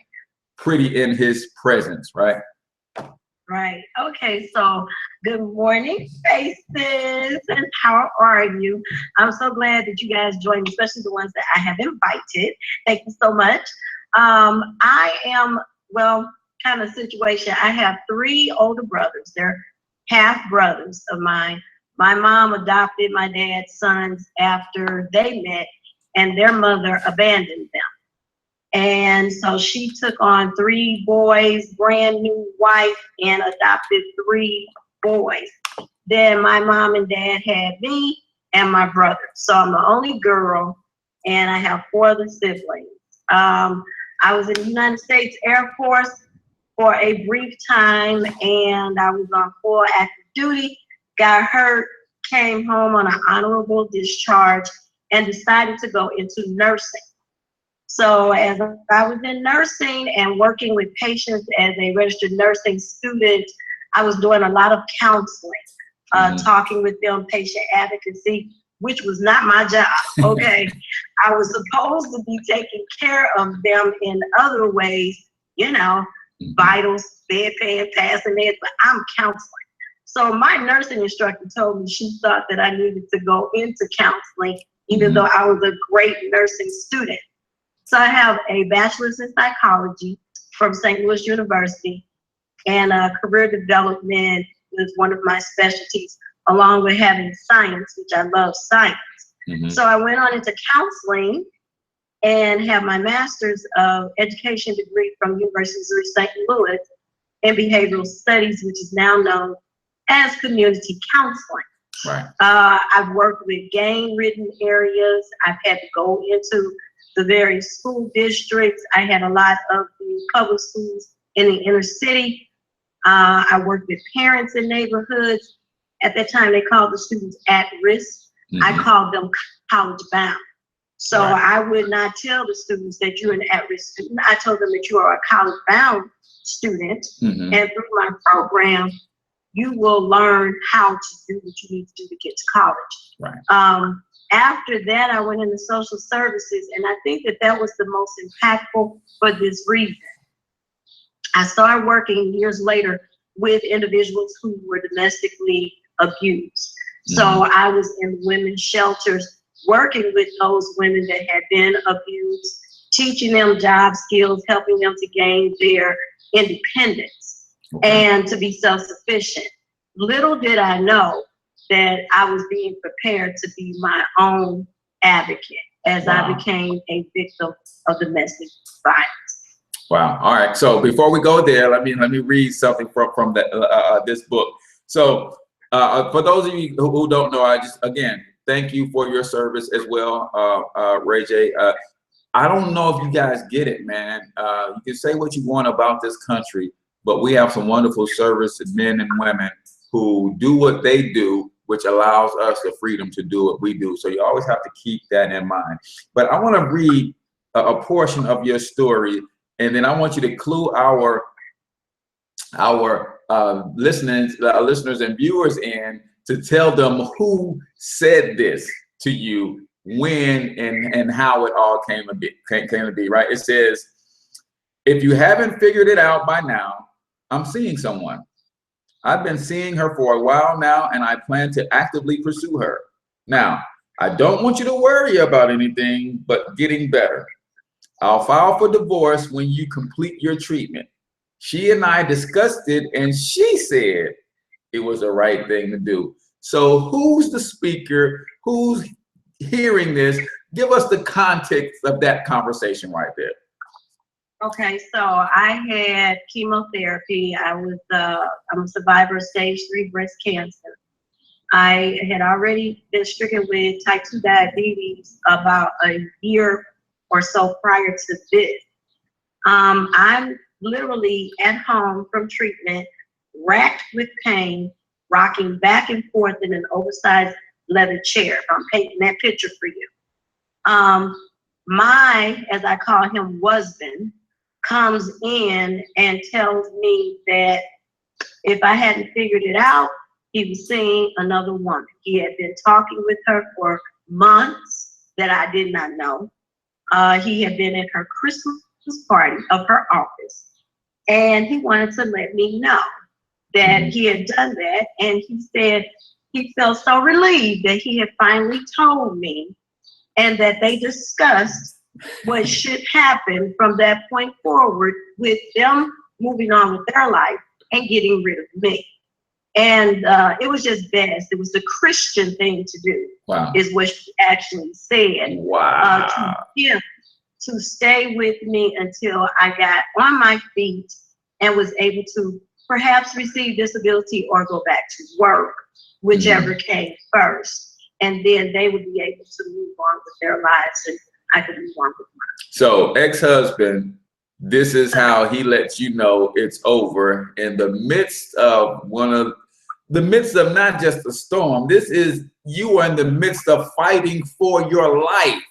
Pretty in His Presence, right? Right. Okay. So good morning, faces, and how are you? I'm so glad that you guys joined me, especially the ones that I have invited. Thank you so much. I am, kind of situation. I have 3 older brothers. They're half brothers of mine. My mom adopted my dad's sons after they met, and their mother abandoned them. And so she took on 3 boys, brand new wife, and adopted 3 boys. Then my mom and dad had me and my brother. So I'm the only girl, and I have 4 other siblings. I was in the United States Air Force for a brief time, and I was on full active duty, got hurt, came home on an honorable discharge, and decided to go into nursing. So as I was in nursing and working with patients as a registered nursing student, I was doing a lot of counseling, talking with them, patient advocacy, which was not my job, okay? I was supposed to be taking care of them in other ways, you know, vitals, bedpan, passing meds, but I'm counseling. So my nursing instructor told me she thought that I needed to go into counseling, even though I was a great nursing student. So I have a bachelor's in psychology from St. Louis University, and career development is one of my specialties, along with having science, which I love science. So I went on into counseling and have my master's of education degree from University of St. Louis in behavioral studies, which is now known as community counseling. Right. I've worked with gang-ridden areas. I've had to go into the various school districts. I had a lot of the public schools in the inner city. I worked with parents in neighborhoods. At that time, they called the students at risk. I called them college bound. So I would not tell the students that you're an at-risk student. I told them that you are a college bound student. And through my program, you will learn how to do what you need to do to get to college. Right. After that, I went into social services, and I think that that was the most impactful for this reason. I started working years later with individuals who were domestically abused. So I was in women's shelters working with those women that had been abused, teaching them job skills, helping them to gain their independence and to be self-sufficient. Little did I know that I was being prepared to be my own advocate as I became a victim of domestic violence. Wow. All right. So before we go there, let me read something from this book. So for those of you who don't know, I just, again, thank you for your service as well, RaeJ. I don't know if you guys get it, man. You can say what you want about this country, but we have some wonderful service men and women who do what they do, which allows us the freedom to do what we do. So you always have to keep that in mind. But I want to read a portion of your story, and then I want you to clue our listeners and viewers in to tell them who said this to you, when and how it all came to be, right? It says, if you haven't figured it out by now, I'm seeing someone. I've been seeing her for a while now, and I plan to actively pursue her. Now, I don't want you to worry about anything but getting better. I'll file for divorce when you complete your treatment. She and I discussed it, and she said it was the right thing to do. So who's the speaker? Who's hearing this? Give us the context of that conversation right there. Okay, so I had chemotherapy. I'm a survivor of stage 3 breast cancer. I had already been stricken with type 2 diabetes about a year or so prior to this. I'm literally at home from treatment, racked with pain, rocking back and forth in an oversized leather chair. I'm painting that picture for you. My, as I call him, husband, comes in and tells me that if I hadn't figured it out, he was seeing another woman. He had been talking with her for months that I did not know. He had been at her Christmas party of her office, and he wanted to let me know that he had done that. And he said he felt so relieved that he had finally told me, and that they discussed what should happen from that point forward with them moving on with their life and getting rid of me. And it was just best. It was the Christian thing to do. Wow. Is what she actually said. Wow. To stay with me until I got on my feet and was able to perhaps receive disability or go back to work, whichever came first. And then they would be able to move on with their lives and I could move on with mine. So ex-husband, this is how he lets you know it's over in the midst of not just a storm. This is, you are in the midst of fighting for your life.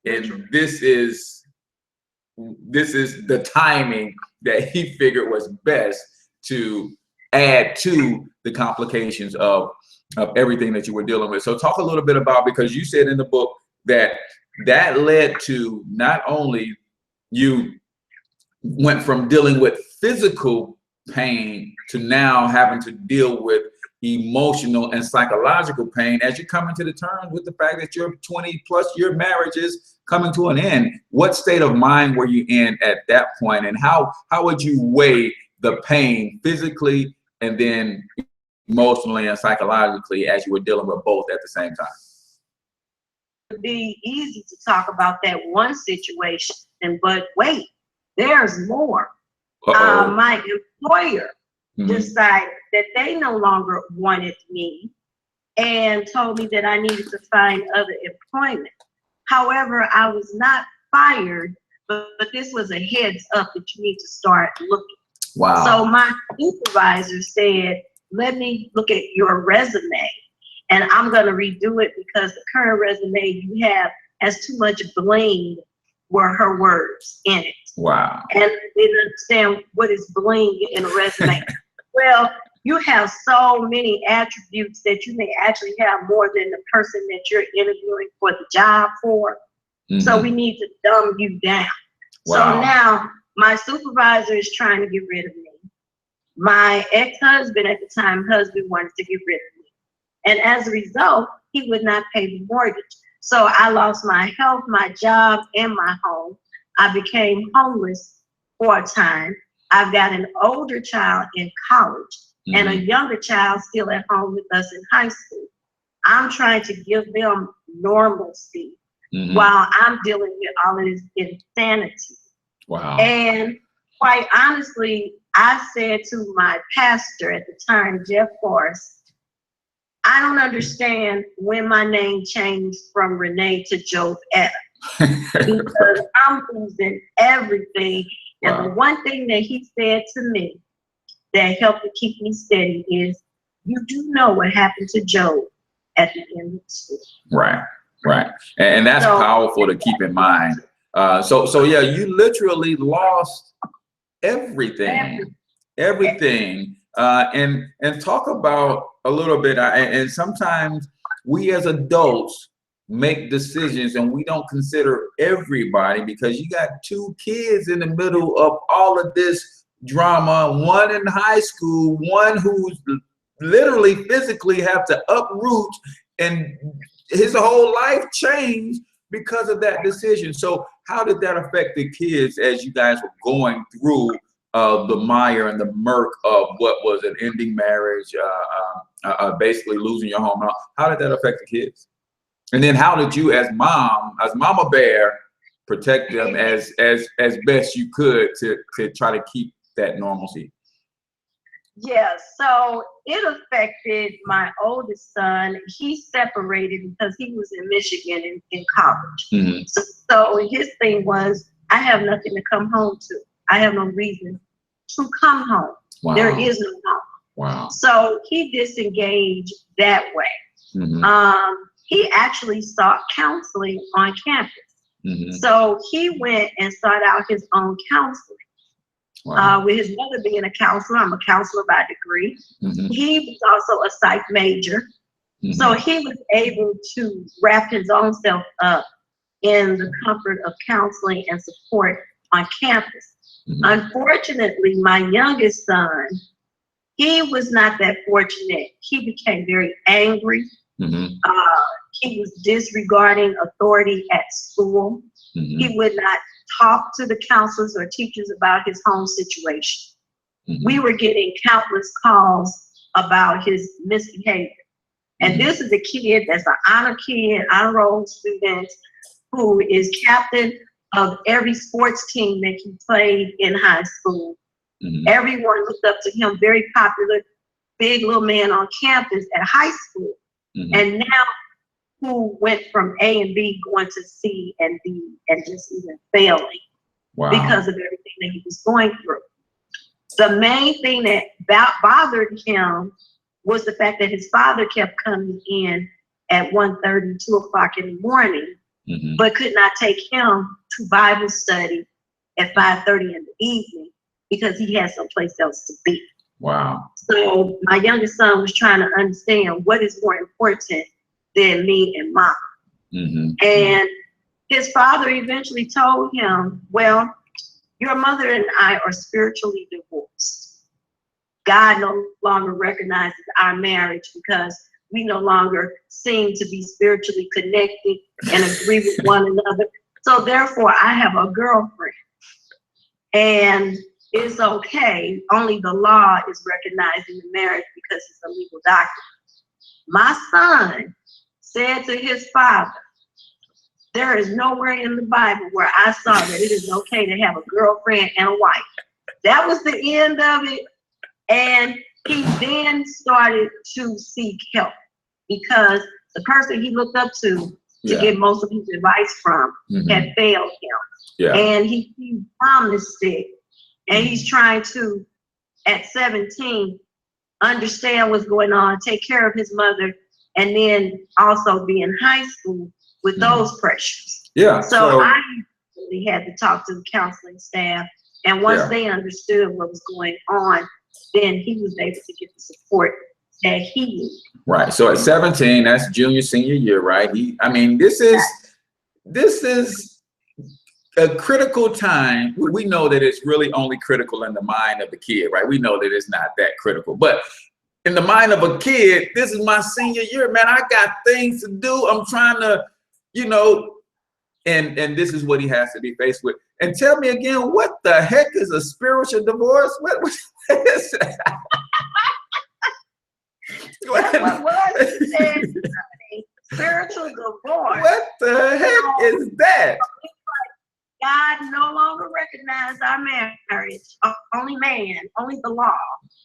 And this is the timing that he figured was best to add to the complications of everything that you were dealing with. So talk a little bit about, because you said in the book that led to not only you went from dealing with physical pain to now having to deal with emotional and psychological pain as you're coming to the terms with the fact that your 20+ year marriage is coming to an end. What state of mind were you in at that point, and how would you weigh the pain physically and then emotionally and psychologically as you were dealing with both at the same time? It would be easy to talk about that one situation, but wait, there's more. My employer decided that they no longer wanted me and told me that I needed to find other employment. However, I was not fired, but this was a heads up that you need to start looking. Wow. So my supervisor said, let me look at your resume, and I'm going to redo it because the current resume you have has too much bling, were her words, in it. Wow. And I didn't understand what is bling in a resume. Well, you have so many attributes that you may actually have more than the person that you're interviewing for the job for. So we need to dumb you down. Wow. So now my supervisor is trying to get rid of me. My ex-husband at the time, wanted to get rid of me. And as a result, he would not pay the mortgage. So I lost my health, my job, and my home. I became homeless for a time. I've got an older child in college and a younger child still at home with us in high school. I'm trying to give them normalcy while I'm dealing with all of this insanity. Wow. And quite honestly, I said to my pastor at the time, Jeff Forrest, I don't understand when my name changed from Renee to Job Etta. Because I'm losing everything. And the one thing that he said to me that helped to keep me steady is, you do know what happened to Job at the end of the school. Right. And that's powerful to keep in mind. So yeah, you literally lost everything. And talk about a little bit, and sometimes we as adults make decisions and we don't consider everybody, because you got 2 kids in the middle of all of this drama, one in high school, one who's literally physically have to uproot, and his whole life changed because of that decision. So how did that affect the kids as you guys were going through the mire and the murk of what was an ending marriage, basically losing your home? How did that affect the kids? And then how did you, as Mama Bear, protect them as best you could to try to keep that normalcy? Yeah, so it affected my oldest son. He separated because he was in Michigan in college. So his thing was, I have nothing to come home to. I have no reason to come home. Wow. There is no home. Wow. So he disengaged that way. He actually sought counseling on campus. So he went and sought out his own counseling. Wow. With his mother being a counselor, I'm a counselor by degree. He was also a psych major. So he was able to wrap his own self up in the comfort of counseling and support on campus. Unfortunately, my youngest son, he was not that fortunate. He became very angry. He was disregarding authority at school. He would not talk to the counselors or teachers about his home situation. We were getting countless calls about his misbehavior. And this is a kid that's an honor kid, honor roll student, who is captain of every sports team that he played in high school. Everyone looked up to him, very popular, big little man on campus at high school. And now who went from A and B going to C and D and just even failing because of everything that he was going through. The main thing that bothered him was the fact that his father kept coming in at 1:30, 2 o'clock in the morning, but could not take him to Bible study at 5:30 in the evening because he had someplace else to be. Wow. So my youngest son was trying to understand what is more important than me and mom. And his father eventually told him, well, your mother and I are spiritually divorced. God no longer recognizes our marriage because we no longer seem to be spiritually connected and agree with one another. So therefore, I have a girlfriend. And it's okay. Only the law is recognizing the marriage because it's a legal document. My son said to his father, there is nowhere in the Bible where I saw that it is okay to have a girlfriend and a wife. That was the end of it. And he then started to seek help because the person he looked up to get most of his advice from had failed him. And he promised it. And he's trying to, at 17, understand what's going on, take care of his mother, and then also be in high school with those pressures. So I really had to talk to the counseling staff. And once they understood what was going on, then he was able to get the support that he needed. Right. So at 17, that's junior, senior year, right? This is a critical time. We know that it's really only critical in the mind of the kid, right? We know that it's not that critical, but in the mind of a kid, this is my senior year, man. I got things to do. I'm trying to, and this is what he has to be faced with. And tell me again, what the heck is a spiritual divorce? What is that? What was it? Spiritual divorce. What the heck is that? God no longer recognized our marriage. Only man, only the law.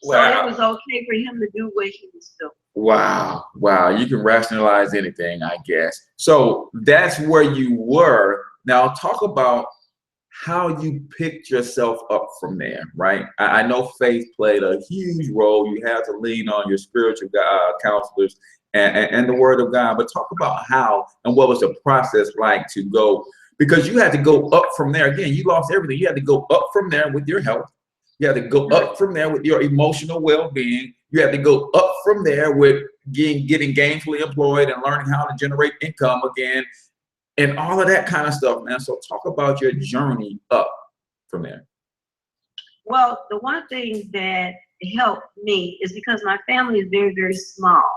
So it was okay for him to do what he was doing. Wow. You can rationalize anything, I guess. So that's where you were. Now talk about how you picked yourself up from there, right? I know faith played a huge role. You had to lean on your spiritual counselors and the word of God, but talk about how and what was the process like to go, because you had to go up from there. Again, you lost everything. You had to go up from there with your health. You had to go up from there with your emotional well-being. You had to go up from there with getting gainfully employed and learning how to generate income again and all of that kind of stuff, man. So talk about your journey up from there. Well, the one thing that helped me is because my family is very, very small.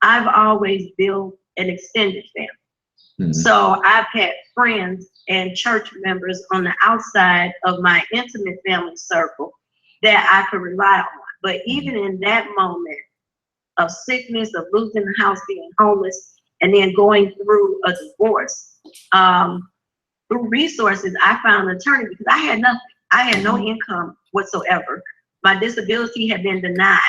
I've always built an extended family. So I've had friends and church members on the outside of my intimate family circle that I could rely on. But even in that moment of sickness, of losing the house, being homeless, and then going through a divorce, through resources, I found an attorney because I had nothing. I had no income whatsoever. My disability had been denied.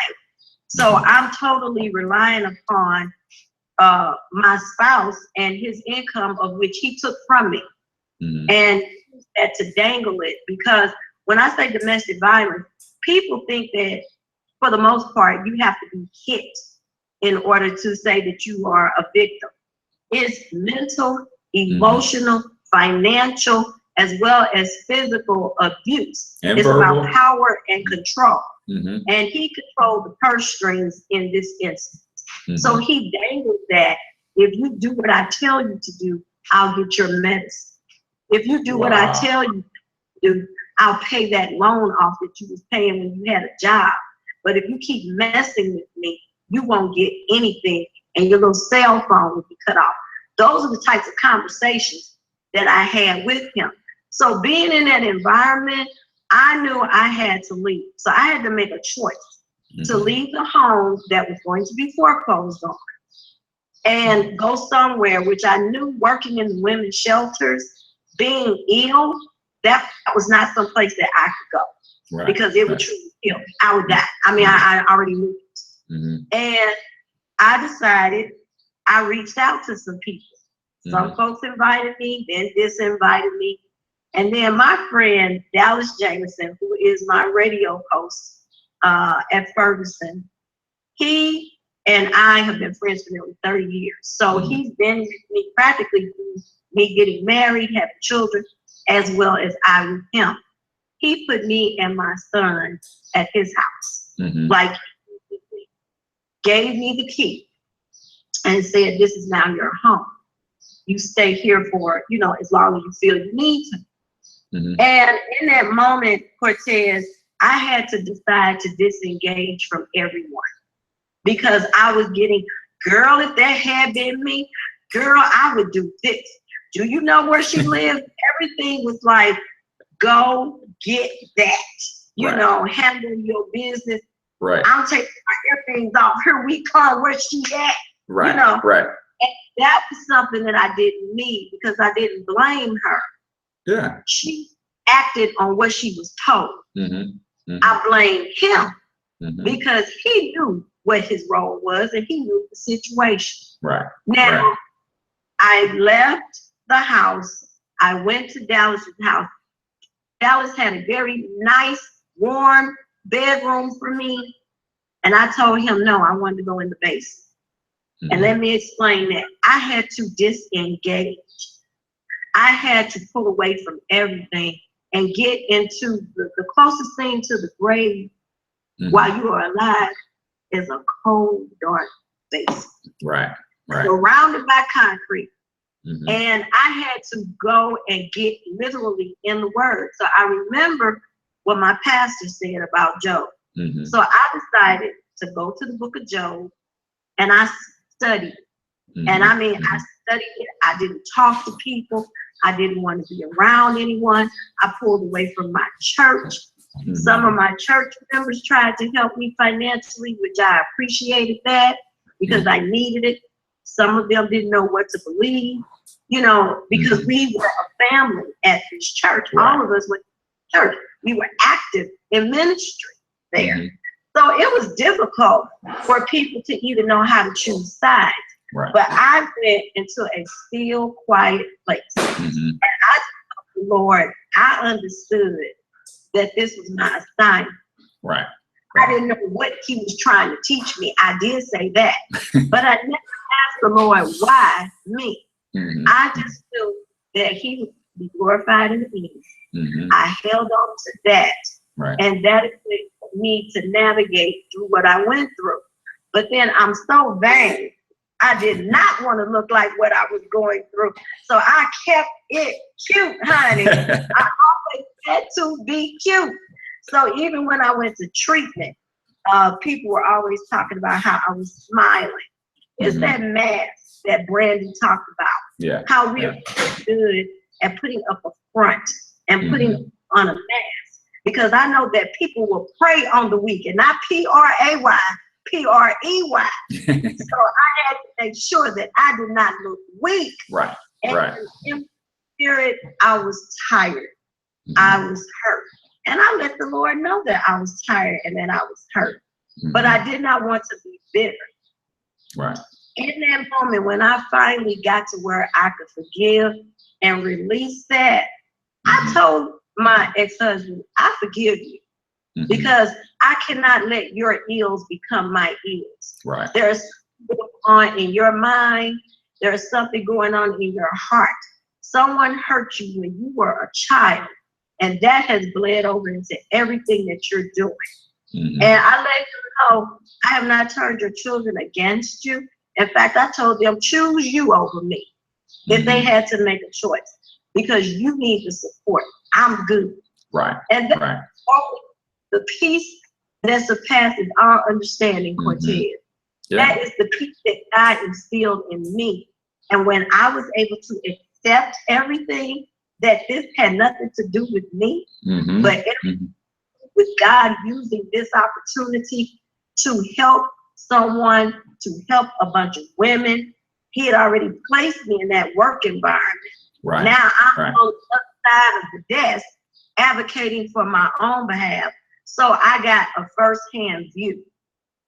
So I'm totally relying upon my spouse and his income, of which he took from me, and that to dangle it. Because when I say domestic violence, people think that for the most part you have to be hit in order to say that you are a victim. It's mental, emotional, financial, as well as physical abuse. And it's verbal. About power and control. And he controlled the purse strings in this instance. So he dangled that if you do what I tell you to do, I'll get your medicine. If you do what I tell you to do, I'll pay that loan off that you was paying when you had a job. But if you keep messing with me, you won't get anything and your little cell phone will be cut off. Those are the types of conversations that I had with him. So being in that environment, I knew I had to leave. So I had to make a choice. to leave the home that was going to be foreclosed on and go somewhere, which I knew working in the women's shelters, being ill, that was not someplace that I could go because it would truly kill me. I would die. I mean, I already knew it. And I decided, I reached out to some people. Some folks invited me, then this invited me. And then my friend, Dallas Jameson, who is my radio host at Ferguson, he and I have been friends for nearly 30 years. So he's been with me practically through me getting married, having children, as well as I with him. He put me and my son at his house. Like, gave me the key and said, this is now your home. You stay here for, you know, as long as you feel you need to. And in that moment, Cortez, I had to decide to disengage from everyone because I was getting, girl, if that had been me, girl, I would do this. Do you know where she lived? Everything was like, go get that. You know, handle your business. I'm taking my earrings off. Here we come. Where's she at? You know? And that was something that I didn't need because I didn't blame her. She acted on what she was told. I blamed him because he knew what his role was and he knew the situation. Now, I left the house. I went to Dallas's house. Dallas had a very nice, warm bedroom for me. And I told him, no, I wanted to go in the basement. And let me explain that. I had to disengage. I had to pull away from everything and get into the closest thing to the grave while you are alive is a cold, dark space. Surrounded by concrete. And I had to go and get literally in the word. So I remember what my pastor said about Job. So I decided to go to the book of Job and I studied. And I mean, I studied it. I didn't talk to people. I didn't want to be around anyone. I pulled away from my church. Some of my church members tried to help me financially, which I appreciated that because I needed it. Some of them didn't know what to believe, you know, because we were a family at this church. All of us went to church. We were active in ministry there. So it was difficult for people to even know how to choose sides. But I went into a still, quiet place. And I told the Lord, I understood that this was my assignment. I didn't know what he was trying to teach me. I did say that. But I never asked the Lord, why me? I just knew that he would be glorified in the end. I held on to that. And that equipped me to navigate through what I went through. But then I'm so vain. I did not want to look like what I was going through. So I kept it cute, honey. I always had to be cute. So even when I went to treatment, people were always talking about how I was smiling. It's that mask that Brandy talked about. How we are good at putting up a front and putting on a mask. Because I know that people will prey on the weak, and not P-R-A-Y, P-R-E-Y. So I had to make sure that I did not look weak. And in spirit, I was tired. I was hurt. And I let the Lord know that I was tired and that I was hurt. But I did not want to be bitter. In that moment, when I finally got to where I could forgive and release that, I told my ex-husband, I forgive you. Because I cannot let your ills become my ills. There's something going on in your mind. There's something going on in your heart. Someone hurt you when you were a child, and that has bled over into everything that you're doing. And I let you know, I have not turned your children against you. In fact, I told them, choose you over me if they had to make a choice, because you need the support. I'm good. And that's the peace that surpasses our understanding, Cortez. That is the peace that God instilled in me. And when I was able to accept everything, that this had nothing to do with me, but everything with God using this opportunity to help someone, to help a bunch of women. He had already placed me in that work environment. Right. Now I'm Right. on the other side of the desk advocating for my own behalf. So I got a firsthand view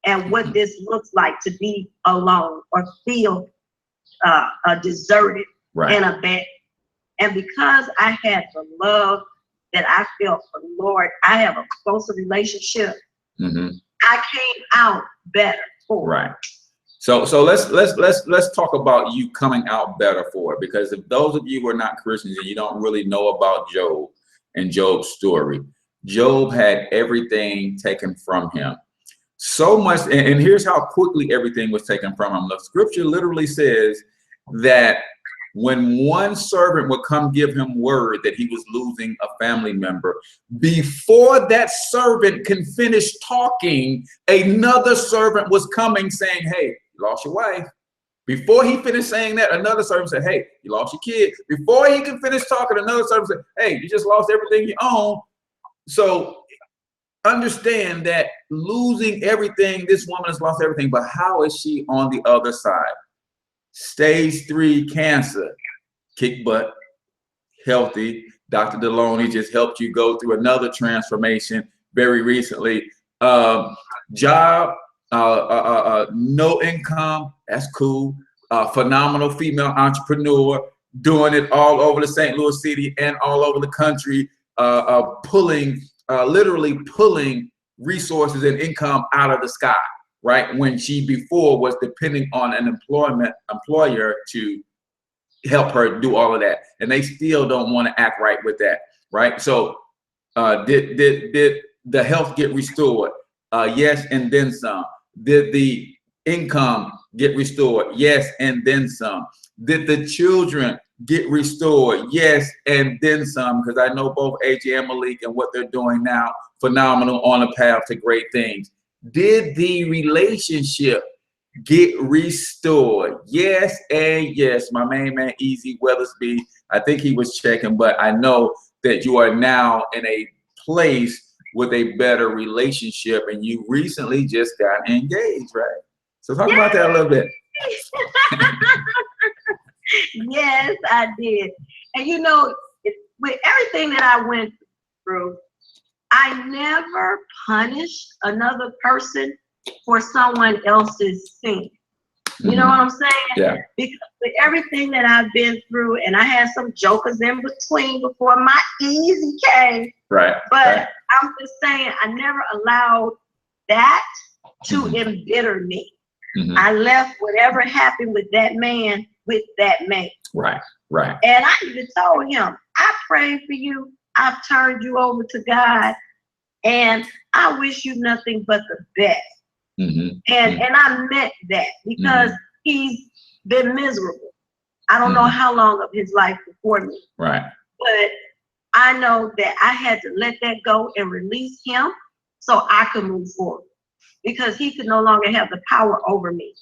and what this looks like to be alone or feel deserted and abandoned. And because I had the love that I felt for the Lord, I have a closer relationship. I came out better for it. So let's talk about you coming out better for it, because if those of you who are not Christians and you don't really know about Job and Job's story, Job had everything taken from him. So much, and here's how quickly everything was taken from him. The scripture literally says that when one servant would come give him word that he was losing a family member, before that servant can finish talking, another servant was coming saying, hey, you lost your wife. Before he finished saying that, another servant said, hey, you lost your kid. Before he can finish talking, another servant said, hey, you just lost everything you own. So understand that losing everything, this woman has lost everything, but how is she on the other side? Stage 3 cancer, kick butt, healthy. Dr. Deloney just helped you go through another transformation very recently. Job, no income, that's cool. Phenomenal female entrepreneur, doing it all over the St. Louis city and all over the country, literally pulling resources and income out of the sky, right? When she before was depending on an employer to help her do all of that. And they still don't want to act right with that, right? So did the health get restored? Yes, and then some. Did the income get restored? Yes, and then some. Did the children get restored? Yes, and then some, because I know both AJ and Malik and what they're doing now, phenomenal, on a path to great things. Did the relationship get restored? Yes, and yes. My main man, Easy Weathersby, I think he was checking, but I know that you are now in a place with a better relationship, and you recently just got engaged, right? So talk about that a little bit. Yes, I did. And you know, with everything that I went through, I never punished another person for someone else's sin. You know what I'm saying? Yeah. Because with everything that I've been through, and I had some jokers in between before my Easy came. Right. But I'm just saying, I never allowed that to embitter me. I left whatever happened with that man with that man. Right. Right. And I even told him, I prayed for you. I've turned you over to God, and I wish you nothing but the best. And I meant that, because he's been miserable. I don't know how long of his life before me. Right. But I know that I had to let that go and release him so I could move forward, because he could no longer have the power over me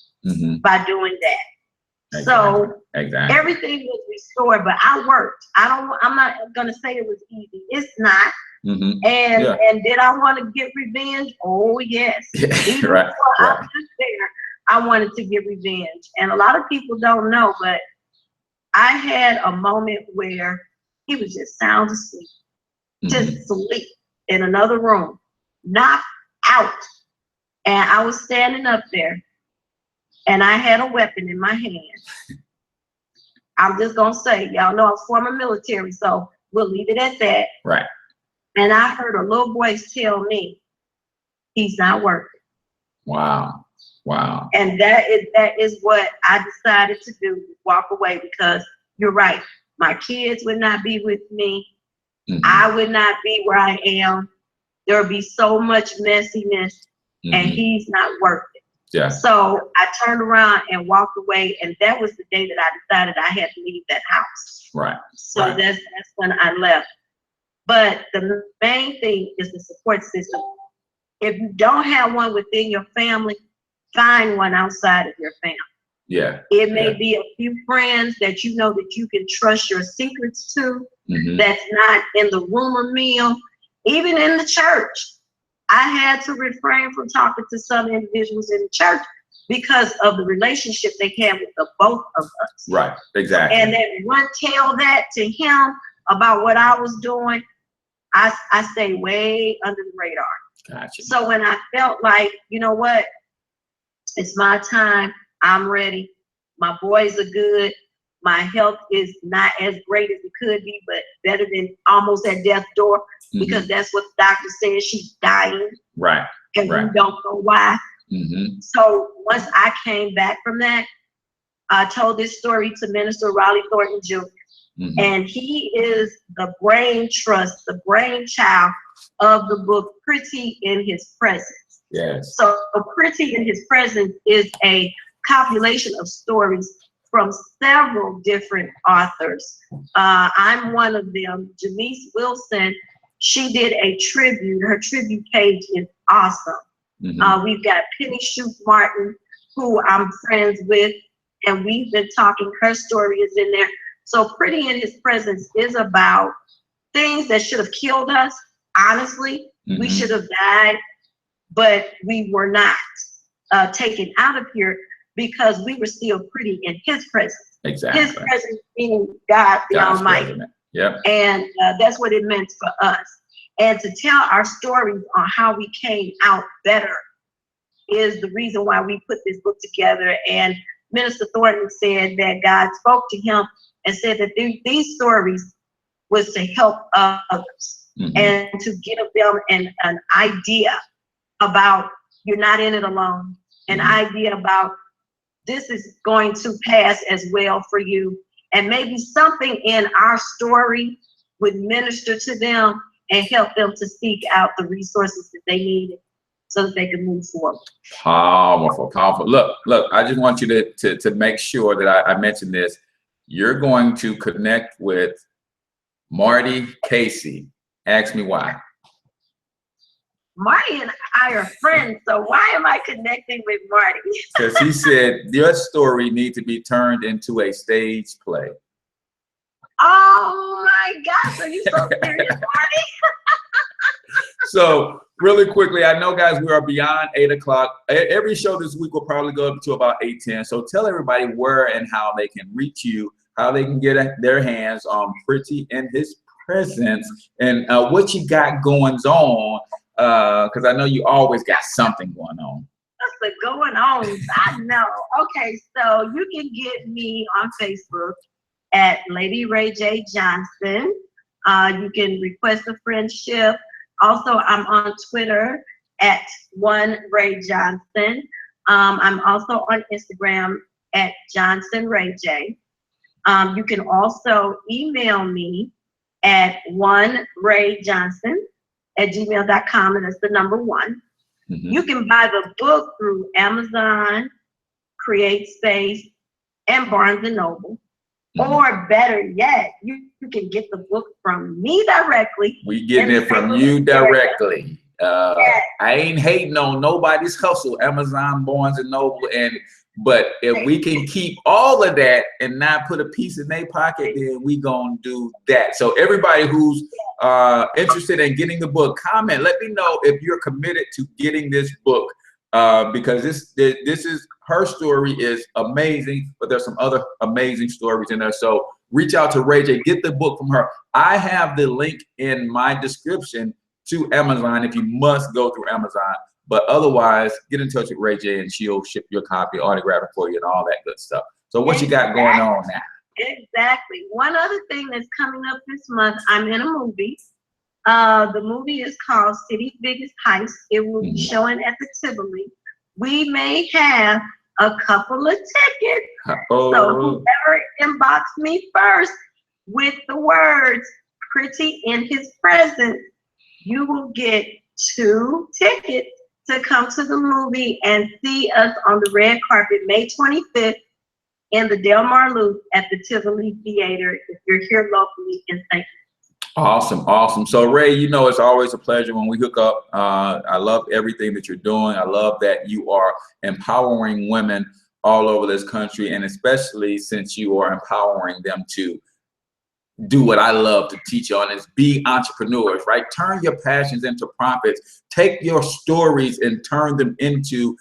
by doing that. So everything was restored, but I worked. I'm not gonna say it was easy. It's not. And did I want to get revenge? Oh yes. Even before I was there, I wanted to get revenge. And a lot of people don't know, but I had a moment where he was just sound asleep, just sleep in another room, knocked out. And I was standing up there, and I had a weapon in my hand. I'm just gonna say, y'all know I'm former military, so we'll leave it at that. Right. And I heard a little voice tell me, he's not working. Wow. Wow. And that is what I decided to do, walk away, because you're right. My kids would not be with me. I would not be where I am. There would be so much messiness, and he's not working. Yeah. So I turned around and walked away, and that was the day that I decided I had to leave that house. Right. So that's when I left. But the main thing is the support system. If you don't have one within your family, find one outside of your family. Yeah. It may be a few friends that you know that you can trust your secrets to, that's not in the rumor mill, even in the church. I had to refrain from talking to some individuals in the church because of the relationship they had with the both of us. Right, exactly. And then one tell that to him about what I was doing, I stay way under the radar. Gotcha. So when I felt like, you know what, it's my time, I'm ready. My boys are good. My health is not as great as it could be, but better than almost at death's door, because that's what the doctor says, she's dying. Right. And right. we don't know why. So once I came back from that, I told this story to Minister Raleigh Thornton Jr. And he is the brain trust, the brainchild of the book Pretty in His Presence. Yes. So Pretty in His Presence is a compilation of stories from several different authors. I'm one of them. Janice Wilson, she did a tribute. Her tribute page is awesome. We've got Penny Shoup Martin, who I'm friends with, and we've been talking. Her story is in there. So Pretty in His Presence is about things that should have killed us. Honestly, we should have died, but we were not taken out of here because we were still pretty in His presence. Exactly. His presence meaning God the Almighty. Yep. And that's what it meant for us. And to tell our stories on how we came out better is the reason why we put this book together. And Minister Thornton said that God spoke to him and said that these stories was to help others and to give them an idea about you're not in it alone, an idea about this is going to pass as well for you. And maybe something in our story would minister to them and help them to seek out the resources that they needed so that they can move forward. Powerful, powerful. Look, I just want you to make sure that I mention this. You're going to connect with Marty Casey. Ask me why. Marty and I are friends, so why am I connecting with Marty? Because he said your story needs to be turned into a stage play. Oh my gosh, are you so serious, Marty? So really quickly, I know, guys, we are beyond 8 o'clock. Every show this week will probably go up to about 8:10. So tell everybody where and how they can reach you, how they can get their hands on Pretty in His Presence, and what you got going on. Because I know you always got something going on. What's going on? I know. Okay, so you can get me on Facebook at LadyRaeJ Johnson. You can request a friendship. Also, I'm on Twitter at @1RayJohnson. I'm also on Instagram at JohnsonRaeJ. You can also email me at 1RayJohnson@gmail.com, and that's the number 1. You can buy the book through Amazon, Create Space, and Barnes & Noble. Or better yet, you can get the book from me directly. We getting it from you directly. I ain't hating on nobody's hustle, Amazon, Barnes & Noble, but if we can keep all of that and not put a piece in their pocket, then we gonna do that. So everybody who's interested in getting the book, comment. Let me know if you're committed to getting this book, because this is her story is amazing, but there's some other amazing stories in there. So reach out to RaeJ, get the book from her. I have the link in my description to Amazon if you must go through Amazon. But otherwise, get in touch with RaeJ and she'll ship your copy, autograph it for you, and all that good stuff. So what you got going on now? Exactly. One other thing that's coming up this month, I'm in a movie. The movie is called City's Biggest Heist. It will be showing at the Tivoli. We may have a couple of tickets. So whoever inbox me first with the words Pretty in His Presence, you will get 2 tickets to come to the movie and see us on the red carpet May 25th in the Del Mar Loop at the Tivoli Theater if you're here locally in St. Louis. Awesome, awesome. So Ray, you know it's always a pleasure when we hook up. I love everything that you're doing. I love that you are empowering women all over this country, and especially since you are empowering them to do what I love to teach on is be entrepreneurs, right? Turn your passions into profits. Take your stories and turn them into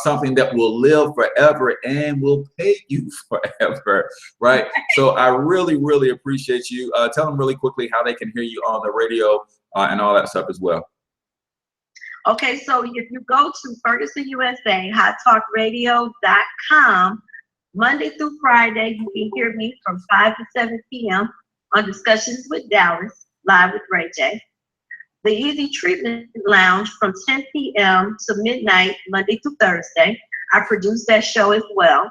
something that will live forever and will pay you forever, right? So I really, really appreciate you. Tell them really quickly how they can hear you on the radio and all that stuff as well. Okay, so if you go to Ferguson USA, hottalkradio.com, Monday through Friday, you can hear me from 5 to 7 p.m. on Discussions with Dallas, live with Ray J. The Easy Treatment Lounge from 10 p.m. to midnight, Monday through Thursday. I produce that show as well.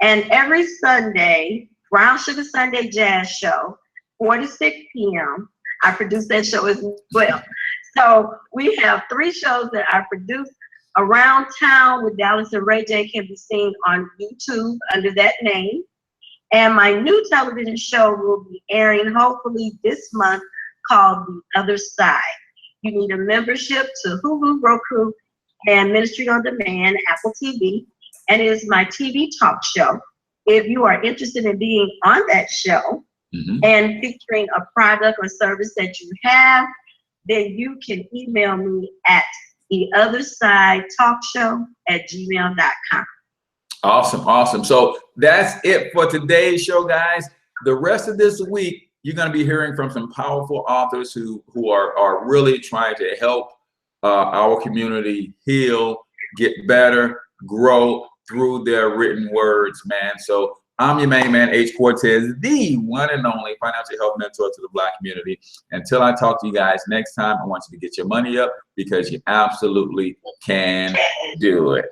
And every Sunday, Brown Sugar Sunday Jazz Show, 4 to 6 p.m. I produce that show as well. So we have 3 shows that I produce. Around Town with Dallas and Ray J can be seen on YouTube under that name. And my new television show will be airing hopefully this month called The Other Side. You need a membership to Hulu, Roku, and Ministry on Demand, Apple TV. And it is my TV talk show. If you are interested in being on that show and featuring a product or service that you have, then you can email me at theothersidetalkshow@gmail.com. Awesome, awesome. So that's it for today's show, guys. The rest of this week, you're going to be hearing from some powerful authors who are really trying to help our community heal, get better, grow through their written words, man. So I'm your main man, H Cortez, the one and only financial health mentor to the Black community. Until I talk to you guys next time, I want you to get your money up because you absolutely can do it.